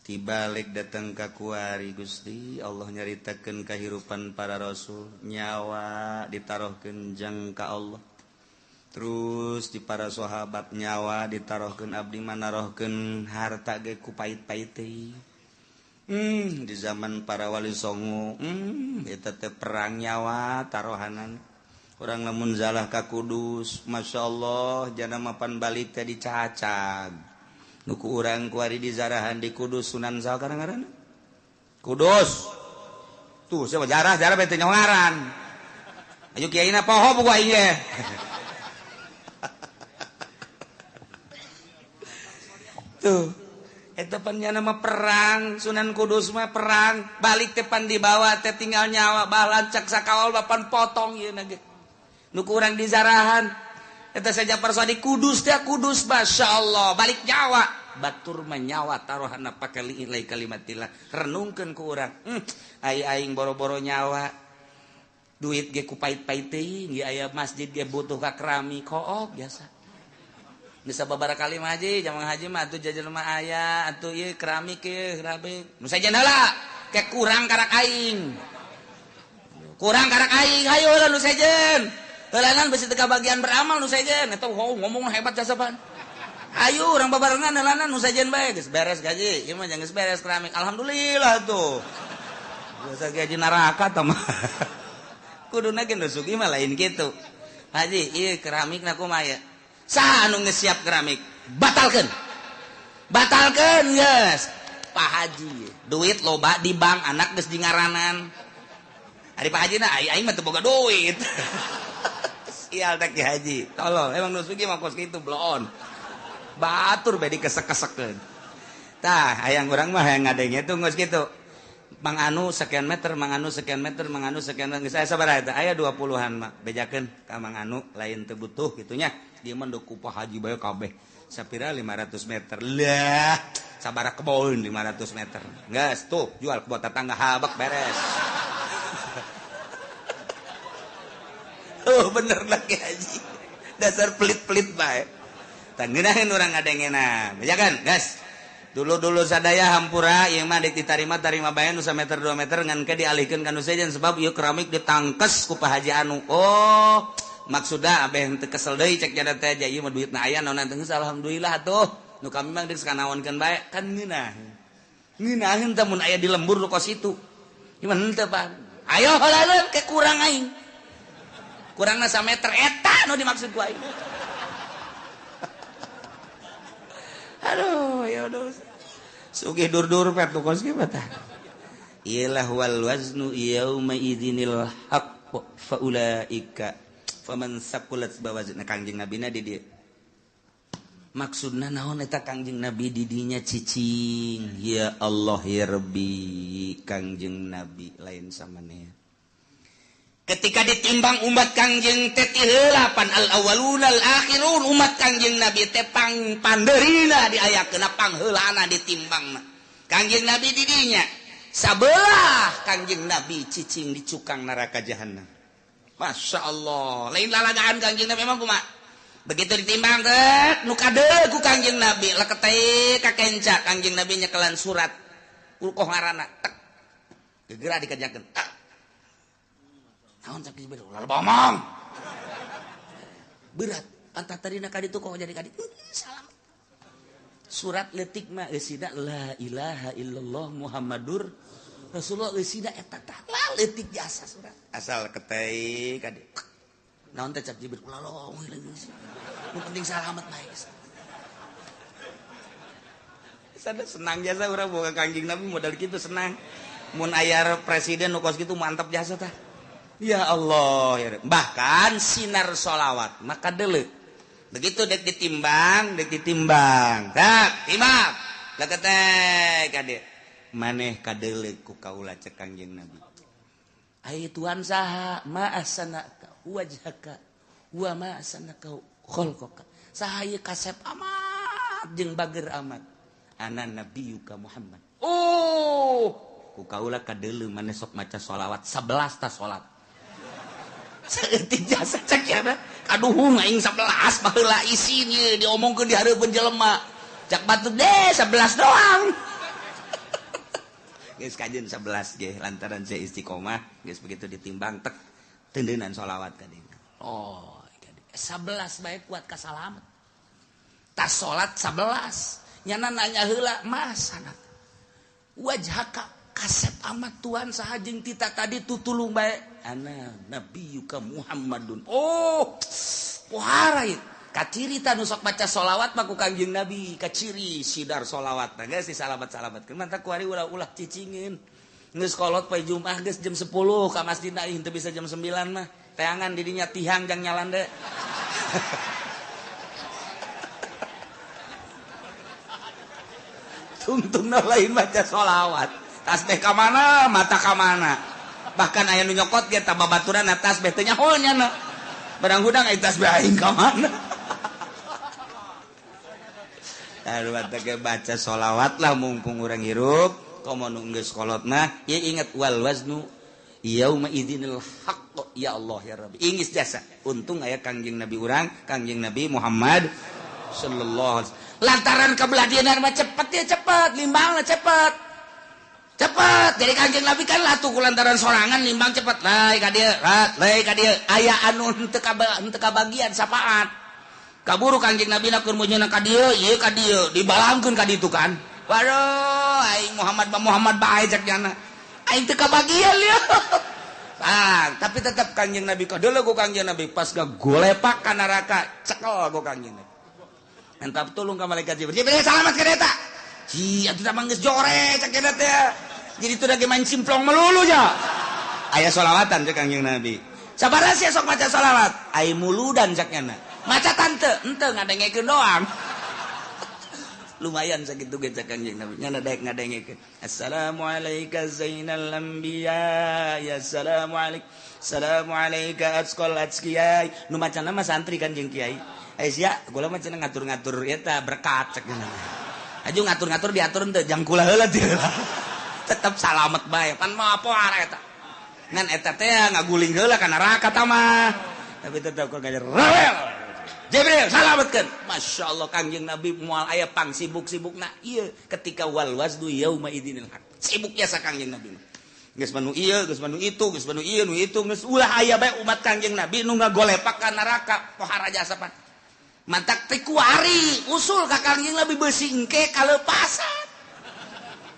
tibalik datang ka kuari Gusti Allah nyaritakeun kahirupan para rasul nyawa ditarohkeun jang ka Allah terus di para sahabat nyawa ditarohkeun abdi manarohkeun harta ge ku pait-pait teh di zaman para wali songo eta teh perang nyawa tarohanan urang lamun zalah ka Kudus masyaallah jana mapan balik teh dicacag nu ku urang kuari dizarahan di Kudus Sunan saha ngaranna Kudus tuh sia jarah bae teh nyaho ngaran ayo kiaina poho buku aing ge tuh eta pan nama perang Sunan Kudus mah perang balik tepan dibawa teh tinggal nyawa balan cak sakaol bapan potong ieu na ge nu kurang dizarahan eta saja persoa di Kudus teh Kudus masyaallah balik nyawa batur menyawa taruhana pakai ilai kalimatillah renungkeun ku urang aing boro-boro nyawa duit ge ku pait-pait teuing ge aya masjid ge butuh ka keramik kook biasa geus sababaraha kali mah haji jamaah haji mah atuh jajan mah aya atuh ieu keramik ieu keramik nu sajen heula ke kurang karak aing hayo lah nu sajen heulangan besi teu kabagian beramal nu sajen eta ngomong hebat casapan ayo orang babarengan heulangan nu sajen bae geus beres gaji ieu mah geus beres keramik alhamdulillah tuh biasa gaji neraka tah mah kuduna ge nu sugi mah lain kitu haji ieu keramikna kumaha ya saha anu geus siap keramik batalkeun geus Pak Haji duit loba di bank anak geus dingaranan ari Pak Haji na aing mah teu boga duit sial teh Ki Haji tolong emang nu sugi mah kos kitu bloon batur bae dikesek-kesekkeun tah hayang urang mah hayang ngadenge tuh geus kitu Mang anu sekian meter Mang anu sekian meter Mang anu sekian geus aya sabaraha eta aya 20-an mah bejakeun ka Mang anu lain teu butuh gitunya dieu mah ku Pak Haji bae kabeh sapira 500 meter lah sabaraha kebon 500 meter geus tuh jual ku tetangga habak beres oh bener lagi Haji dasar pelit-pelit bae tangeunaheun urang ngadengena bejakeun geus dulu sadaya hampura ieu mah dek ditarima bae nu sameter 2 meter ngan ke dialihkeun ka nu sejen sebab ieu keramik ditangkes ku Pak Haji anu oh maksudna abeh teu kesel deui cek jada teh ieu mah duitna aya naon teh alhamdulillah atuh nu kami mah deuk sakanaonkeun bae kan ngeunaheun teh mun aya di lembur lu kos itu ieu mah henteu Pak ayo heula ke kurang aing kurangna sameter eta nu dimaksud ku aing aduh ya udah sugih dur-dur pet nu kos kieu tah iyalah wal waznu yauma idzinil haqq fa ulaika faman saqulat bawazna Kangjeng Nabi na di dieu maksudna naon eta Kangjeng Nabi di dinya cicing ya Allah ya Rabbi Kangjeng Nabi lain samaneh ketika ditimbang umat Kangjeng teh ti heula pan al awwalun al akhirun umat Kangjeng Nabi teh pandeurina diayakeun pangheulana ditimbangna Kangjeng Nabi di dinya sabelah Kangjeng Nabi cicing di cukang neraka jahanam Masya Allah lain lalagaan Kangjeng Nabi memang kumaha begitu ditimbang teh nu kadeu ku Kangjeng Nabi leket teh ka kenca Kangjeng Nabi nyekelan surat ulkoh ngaranna tek gegera dikajakeun naon cak Jibril ulah bomong berat antah tadina ka ditu kok jadi ka ditu salam surat leutik mah eusina la ilaha illallah muhammadur rasulullah eusina eta tah leutik jasa surat asal ketei ka ditu naon teh cak Jibril ulah leuwih lagi nu penting salamet bae sada senang jasa urang boga Kangjeng Nabi modal kitu senang mun aya presiden nu kos kitu mantap jasa tah ya Allah ya bahkan sinar sholawat maka dele begitu dek ditimbang tak timbang leketeh kade maneh kadele ku kaula cek Kangjeng Nabi ai Tuhan saha ma ahsanaka wajhaka wa ma ahsanaka khalqaka saha ieu kasep amat jeung bager amat ana nabiyuka Muhammad oh ku kaula kadele maneh sok maca sholawat 11 ta salat saeutik jasa cek ya aduh aing 11 baheula isinya diomongkeun di hareupeun jelema cak batur deh 11 doang geus kajeun 11 ge lantaran saya istiqomah geus begitu ditimbang tek teundeunan sholawat ka dieu oh 11 bae kuat ka salamet tas salat 11 nyana nanya heula masana wajhaka kasep amat Tuhan saha jeung tita tadi tutulung bae ana nabiyuka Muhammadun oh pohara ieu kaciri ta nu sok baca sholawat mah ku Kangjeng Nabi kaciri sidar sholawat tah geus disalamet-salametkeun mantap ku ari ulah-ulah cicingeun geus kolot poe Jumat geus jam 10 ka masjidna ih teu bisa jam 9 mah teangan di dinya tihang jang nyalan deui tungtungna lain baca sholawat tasbih ka mana mata ka mana bahkan aya nu nyokot ge tah babaturan tasbih teh nyaho nya barang hudang aya tasbih aing ka mana baca sholawat lah mumpung urang hirup komo nu geus kolot mah ya ingat wal waznu yauma idzinil haqq ya Allah ya Rabbi ingis jasa untung aya kangjeng Nabi urang kangjeng Nabi Muhammad sallallahu alaihi wasallam lantaran kabeladianan mah cepet ya cepet limbangna cepet jadi kangjeng Nabi kan latuh kulantaran sorangan limbang cepet lai ka dieu aya anu teu kabagian sapaat kaburu kangjeng Nabi na keur munjuna ka dieu ieu ka dieu dibalangkeun ka ditu kan waduh aing Muhammad bae cek jana aing teu kabagian lieu tapi tetap kangjeng Nabi kadeuleu ku kangjeng Nabi pas gagolepak ka neraka cekel ku kangjeng Nabi entap tulung ka malaikat Jibril salamat ka eta atuh mah geus jore cek eta teh jadi itu lagi main simplong melulu ya aya solawatan cek kangjeng Nabi sabaraha sia sok maca solawat ai muludan cek nya maca tante ente ngadengekeun doang lumayan sakitu ge cek kangjeng Nabi nya daek ngadengekeun assalamu alayka zainal anbiya ya assalamu alayka atqal atqiyai nu macana mah santri kan jeung kiai sia gula mah cenah ngatur-ngatur eta berkat cek aju ngatur-ngatur diatur teu jang kula heula teh tetep salamet bae pan mah apa eta ngan eta teh ngaguling heula ka neraka tah mah tapi tetep kok ngajar rawel Jibril salametkeun masyaallah kangjeng Nabi moal aya pang sibuk-sibukna ieu ketika wal wazdu yauma idzinil haq sibuk ya sa kangjeng Nabi geus manu ieu geus manu itu geus manu ieu nu itu geus ulah aya bae umat kangjeng Nabi nu ngagolepak ka neraka pohara jasa pan mantak teh kuari usul ka kangjeng Nabi beusi engke kalepasan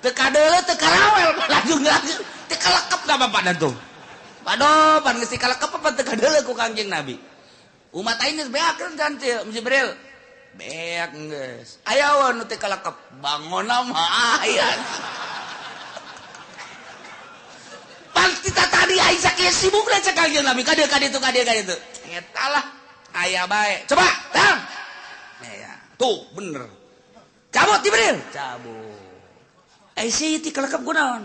teu kadeuleu teu karawel lanjut teu kalekep da bapak tuh padoh pan geus kalekep apa teu kadeuleu ku kangjeng Nabi umat aing geus beakeun kan Jibril beak geus aya wae nu teu kalekep bangonna mah aya pasti tadi aing sakieu sibukna cek kangjeng Nabi ka dieu eta lah aya bae coba tang ya tuh bener cabut Jibril cabut sih ti kalekep kunaon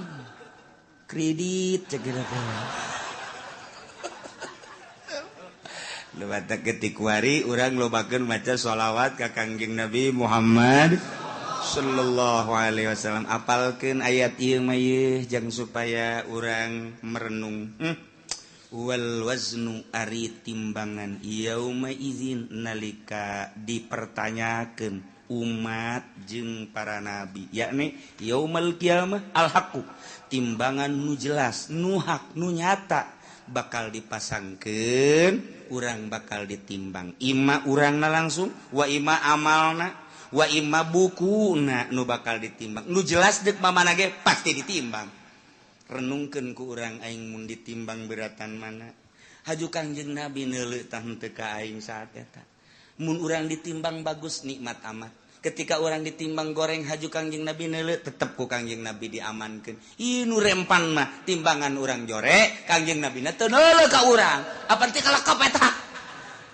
kredit cek gitu lu batak ketik wari urang lobakeun maca sholawat ka kangjeng Nabi Muhammad sallallahu alaihi wasallam apalkeun ayat ieu mah ieu jang supaya urang merenung wal waznu ari timbangan yauma izin nalika dipertanyakeun umat jeung para nabi yakni yaumal qiyamah al haqqu timbangan nu jelas nu hak nu nyata bakal dipasangkeun urang bakal ditimbang ima urangna langsung wa ima amalna wa ima bukuna nu bakal ditimbang nu jelas deuk mamana ge pasti ditimbang renungkeun ku urang aing mun ditimbang beratan mana haju kangjeng Nabi neuleuh tah teu ka aing saat eta mun urang ditimbang bagus nikmat amat ketika orang ditimbang goreng haju kangjeng Nabi neuleuh tetep ku kangjeng Nabi diamankeun ieu nu rempan mah timbangan urang jore kangjeng Nabi na teu neuleuh ka urang apa teh kalekep eta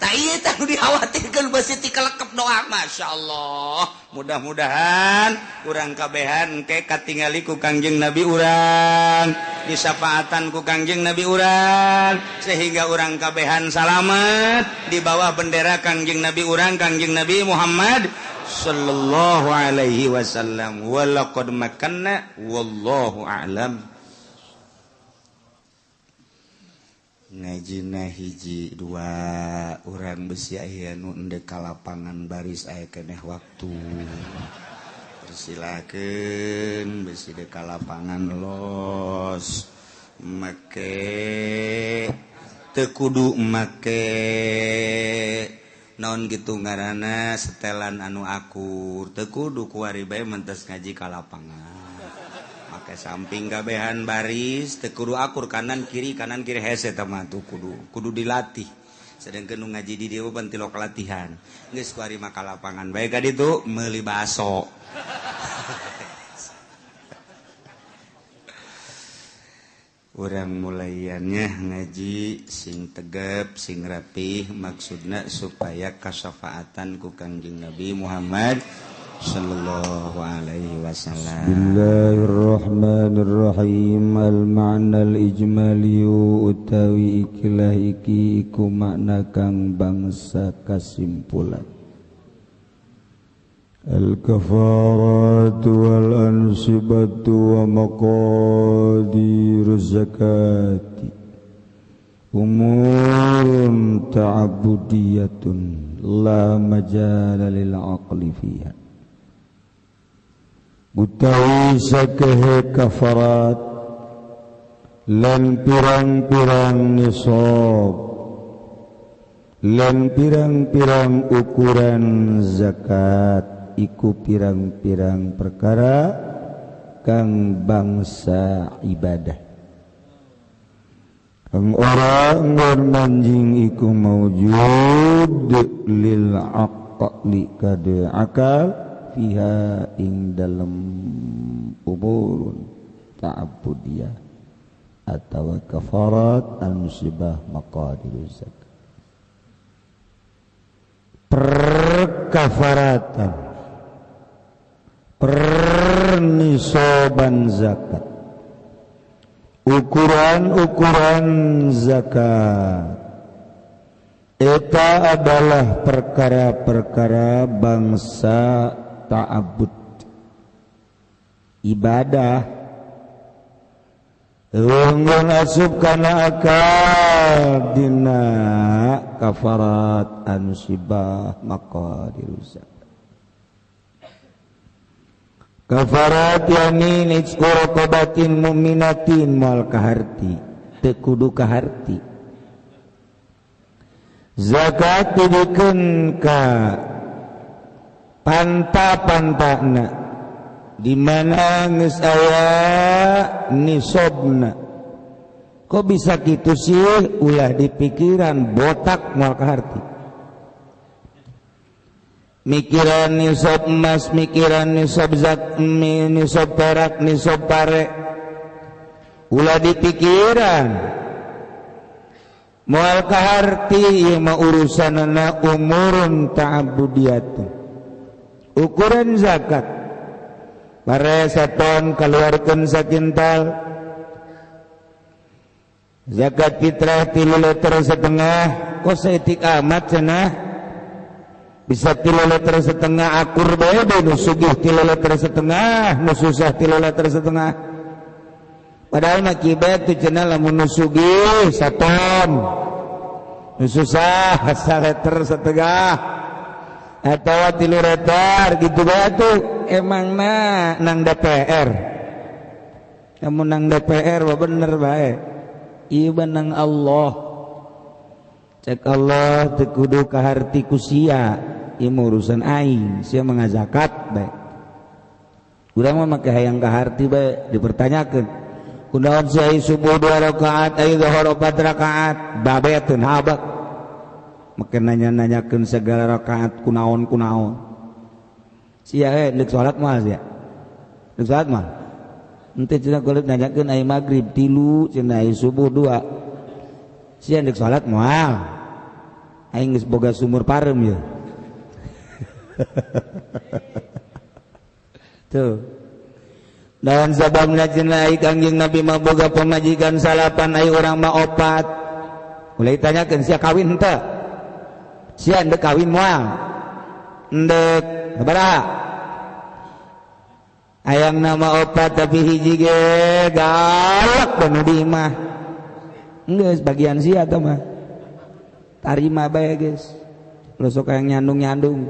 tah ieu tah nu dikhawatirkeun beusi ti kalekep doang masyaallah mudah-mudahan urang kabehan engke katingali ku kangjeng Nabi urang disafaatan ku kangjeng Nabi urang sehingga urang kabehan salamet di bawah bendera kangjeng Nabi urang kangjeng Nabi Muhammad sallallahu alaihi wasallam walaqad makanna wallahu a'lam ngajina hiji dua urang besi aya nu endek ka lapangan baris aya keneh waktu persilakeun besi de ka lapangan los make teu kudu make naon gitu ngaranna setelan anu akur teu kudu kuari bae mentes ngaji ka lapangan make samping gabehan baris teu kudu akur kanan kiri hese teh mah tuh kudu dilatih sedengkeun nu ngaji di dieu pan tilok latihan geus kuari mah ka lapangan bae ka ditu meuli baso urang mulaiannya ngaji sing tegep sing rapih maksudna supaya kasafaatan ku kangjeng Nabi Muhammad sallallahu alaihi wasallam. Bismillahirrahmanirrahim. Al-ma'na al-ijmali utawi ikilah iki iku makna kang bangsa kasimpulan. al-kafaratu wal ansibatu wa maqadiruz zakati umurun ta'abudiyatun la majala lil aqli fiha utawi sakehe kafarat lan pirang-pirang nisab lan pirang-pirang ukuran zakat iku pirang-pirang perkara kang bangsa ibadah kang ora manjing iku maujud lil aqli kade akal fiha ing dalam umurun ta'abudiyah atau kafarat al-musibah maqadiruz zakat perkafaratan pernisoban zakat ukuran-ukuran zakat eta adalah perkara-perkara bangsa ta'abud ibadah Lungun asup kana akal dina kafarat ansibah maqadiruz zakat kafarat yani nisku raqabatin mu'minatin mal kaharti teu kudu kaharti zakat didikeun ka panta-pantana di mana geus aya nisabna kok bisa kitu sih ulah dipikiran botak moal kaharti mikiran nisab emas mikiran nisab nisab perak nisab pare ulah dipikiran moal kaharti ieu mah urusanna umurun ta'abudiyatun ukuran zakat bare saton keluarkan sakintal zakat fitrah 3 liter setengah kok seetik amat cenah bisa 3 liter setengah akur bae nu sugih 3 liter setengah nu susah 3 liter setengah padahal mah kibet tu cenah lamun nu sugih saton nu susah 1 liter setengah atau 3 liter gitu bae tuh emangna nang DPR kamu nang DPR mah bener bae ieu nang Allah cek Allah teu kudu kaharti ku sia ieu urusan aing sia mah ngazakat bae urang mah make hayang kaharti bae dipertanyakeun kunaon sia subuh 2 rakaat ai zuhur 4 rakaat babeteun habak make nanya-nanyakeun segala rakaat kunaon sia deuk salat mah sia deuk salat mah henteu cenah kulit nanyakeun ai magrib 3 cenah ai subuh 2 sia deuk salat moal aing geus boga sumur parem ye tuh dalam sababna cenah ai Kangjeng Nabi mah boga pamajikan salapan ai urang mah 4 mulai tanyakeun sia kawin henteu sia deuk kawin moal deuk sabaraha ayang nama 4 tapi hiji ge galak dan di imah geus bagian sia teh mah tarima bae geus lo sok hayang nyandung-nyandung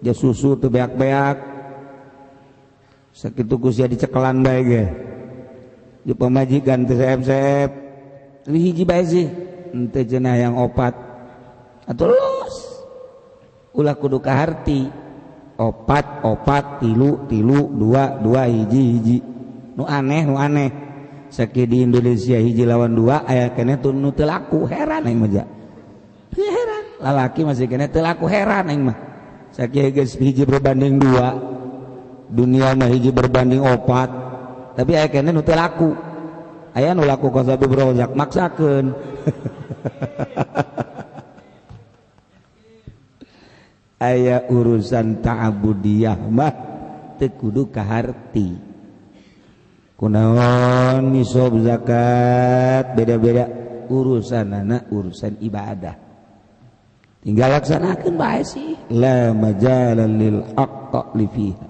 ja susu teu beak-beak sakitu ku sia dicekelan bae ge di pamajikan teu seep-seep tapi hiji bae sih henteu cenah yang 4 atuh los ulah kudu kaharti 4 3 hiji nu aneh sakitu di Indonesia hiji lawan 2 aya keneh nu teu laku heran aing mah heran lalaki masih keneh teu laku heran aing mah sakitu geus hiji berbanding 2 dunia mah hiji berbanding 4 tapi aya keneh nu teu laku aya nu laku ka sabi brojak maksakeun aya urusan ta'abudiyah mah teu kudu kaharti kunaon nisab zakat beda-beda urusanana urusan ibadah tinggal laksanakeun bae sih la majalan lil aqli fiha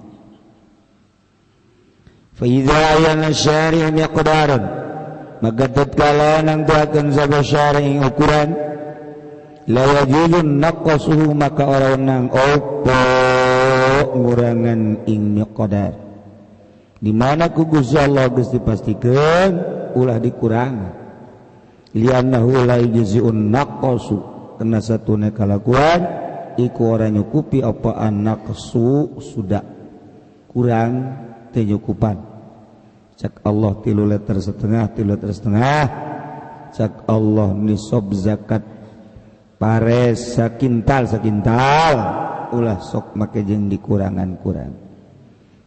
fa idza ayana syari' miqdaran maka tatkala nangtuakeun sabab syari' ukuran la yajuzun naqasuhu maka orang nang opo ngurangan ing miqdar di mana ku Gusti Allah geus dipastikeun ulah dikurangan liannahu la yujzi'un naqasu karena satuna kalakuan iku ora nyukupi apa an-naqsu sudah kurang teu nyukupan cak Allah 3 liter setengah cak Allah nisab zakat pares sakintal ulah sok make jeung dikurangan-kurang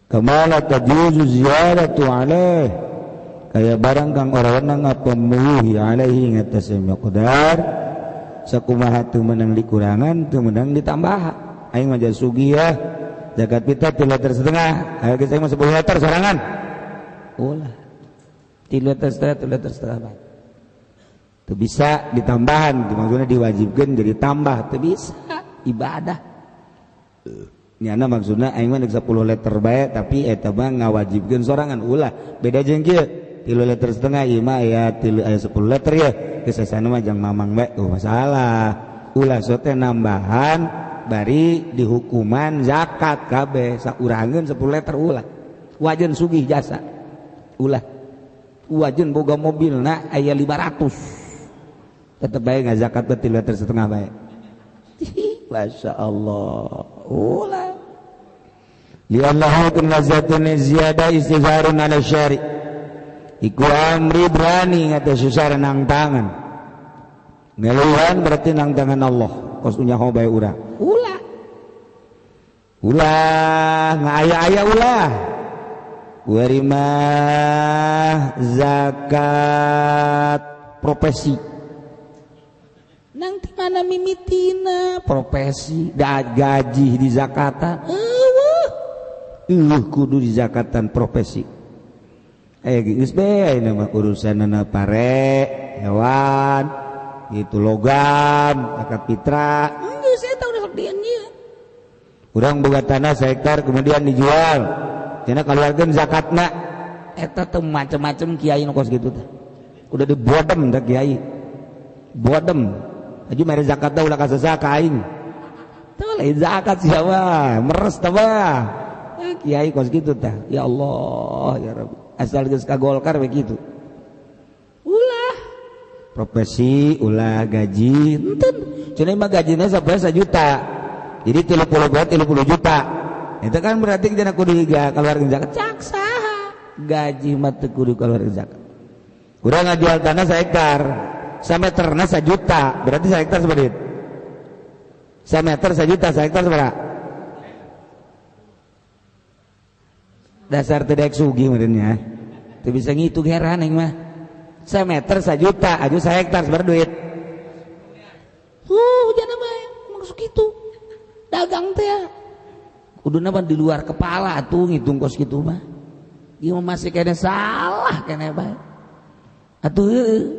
kamala tajuzu ziyadatu alaih kaya barang kang ora wenang ngapemuhi alaihi ngatas miqdar sakumaha teu meunang dikurangan teu meunang ditambah aing mah sugih ya zakat fitrah 3 liter setengah aya geus mah 10 liter sorangan ulah 3 liter setengah bae teu bisa ditambahan maksudna diwajibkeun jadi tambah teu bisa ibadah nyana maksudna aing mah 10 liter bae tapi eta mah ngawajibkeun sorangan ulah beda jeung kieu 3 liter setengah ieu mah aya 10 liter ya geus asana mah jang mamang bae masalah ulah sote nambahan bari dihukuman zakat kabeh saurangeun 10 liter ulah wajeun sugih jasa ulah wajeun boga mobilna aya 500 tetep bae ngazakat 3 liter setengah bae Masya Allah ulah liannahu kunazatun ziyada istighfarun ala syari' iku amri berani ngata susah nang tangan ngeluhan berarti nang tangan Allah kos unyaho bae urang ulah ngaya-aya ulah warimah zakat profesi nang di mana mimitina profesi gaji di zakatan kudu di zakatan profesi geus bae nama urusanna pare hewan gitu logam zakat fitrah geus eta udah sok dieun ieu urang boga tanah sehektar kemudian dijual cenah kaluarkeun zakatna eta teh macem-macem kiai nu kos kitu teh udah dibodem teh kiai bodem aja mere zakat dah ulah kasesa ka aing teu lain zakat siapa meres teh bah kiai kos kitu teh ya Allah ya Rabbi asal geus kagolkar we kitu ulah profesi ulah gaji enten cenah mah gajina sapoe 1 juta jadi 30 juta itu kan berarti kita kudu higa keluarga zakat cak saha gaji mah teu kudu keluarga zakat urang ngajual tanah 1 hektar sameterna 1 juta berarti 1 hektar seberapa sameter 1 juta 1 hektar seberapa dasar teu daek sugih meureunnya teu bisa ngitung heran aing mah sameter 1 juta aju 1 hektar seberapa duit jangan bae maksud kitu dagang teh kuduna mah di luar kepala atuh ngitung kos kitu mah ieu masih kene salah kene bae atuh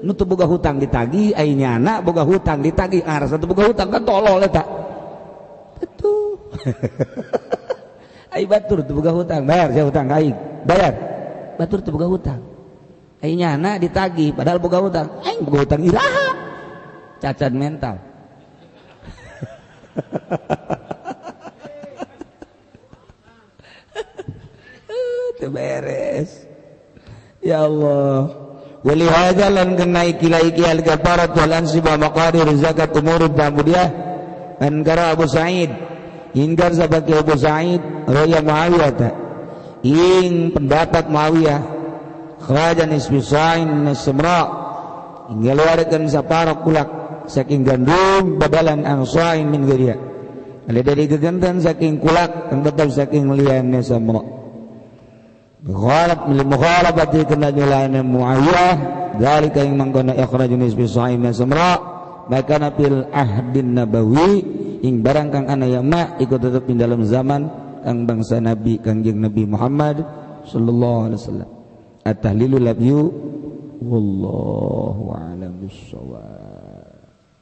nu teu boga hutang ditagih ai nyana boga hutang ditagih aras teu boga hutang kan tolol eta betul ai batur teu boga hutang bayar saya hutang aing bayar batur teu boga hutang ai nyana ditagih padahal boga hutang aing boga hutang iraha cacat mental teu beres ya Allah walihada lan kenai kilaiki al-kafarat wal ansiba maqadir zakat umur pamudiyah angkara Abu Sa'id ingkar sabaki Abu Sa'id raya Muawiyah ta ing pendapat Muawiyah kharajan isbi sa'in nasmra inggaluarkeun saparok kulak saking gandum badalan an sa'in min ghairiha ada dari gegantan saking kulak kang tetep saking liane samra mukhalafati kana nyulaina Muawiyah zalika yang mangkana ikhrajun isbi sa'im samra maka fil ahdin nabawi ing barang kang ana ya ma iku tetep di dalam zaman kang bangsa nabi kangjeng Nabi Muhammad sallallahu alaihi wasallam at-tahlilu labyu wallahu a'lam bissawab.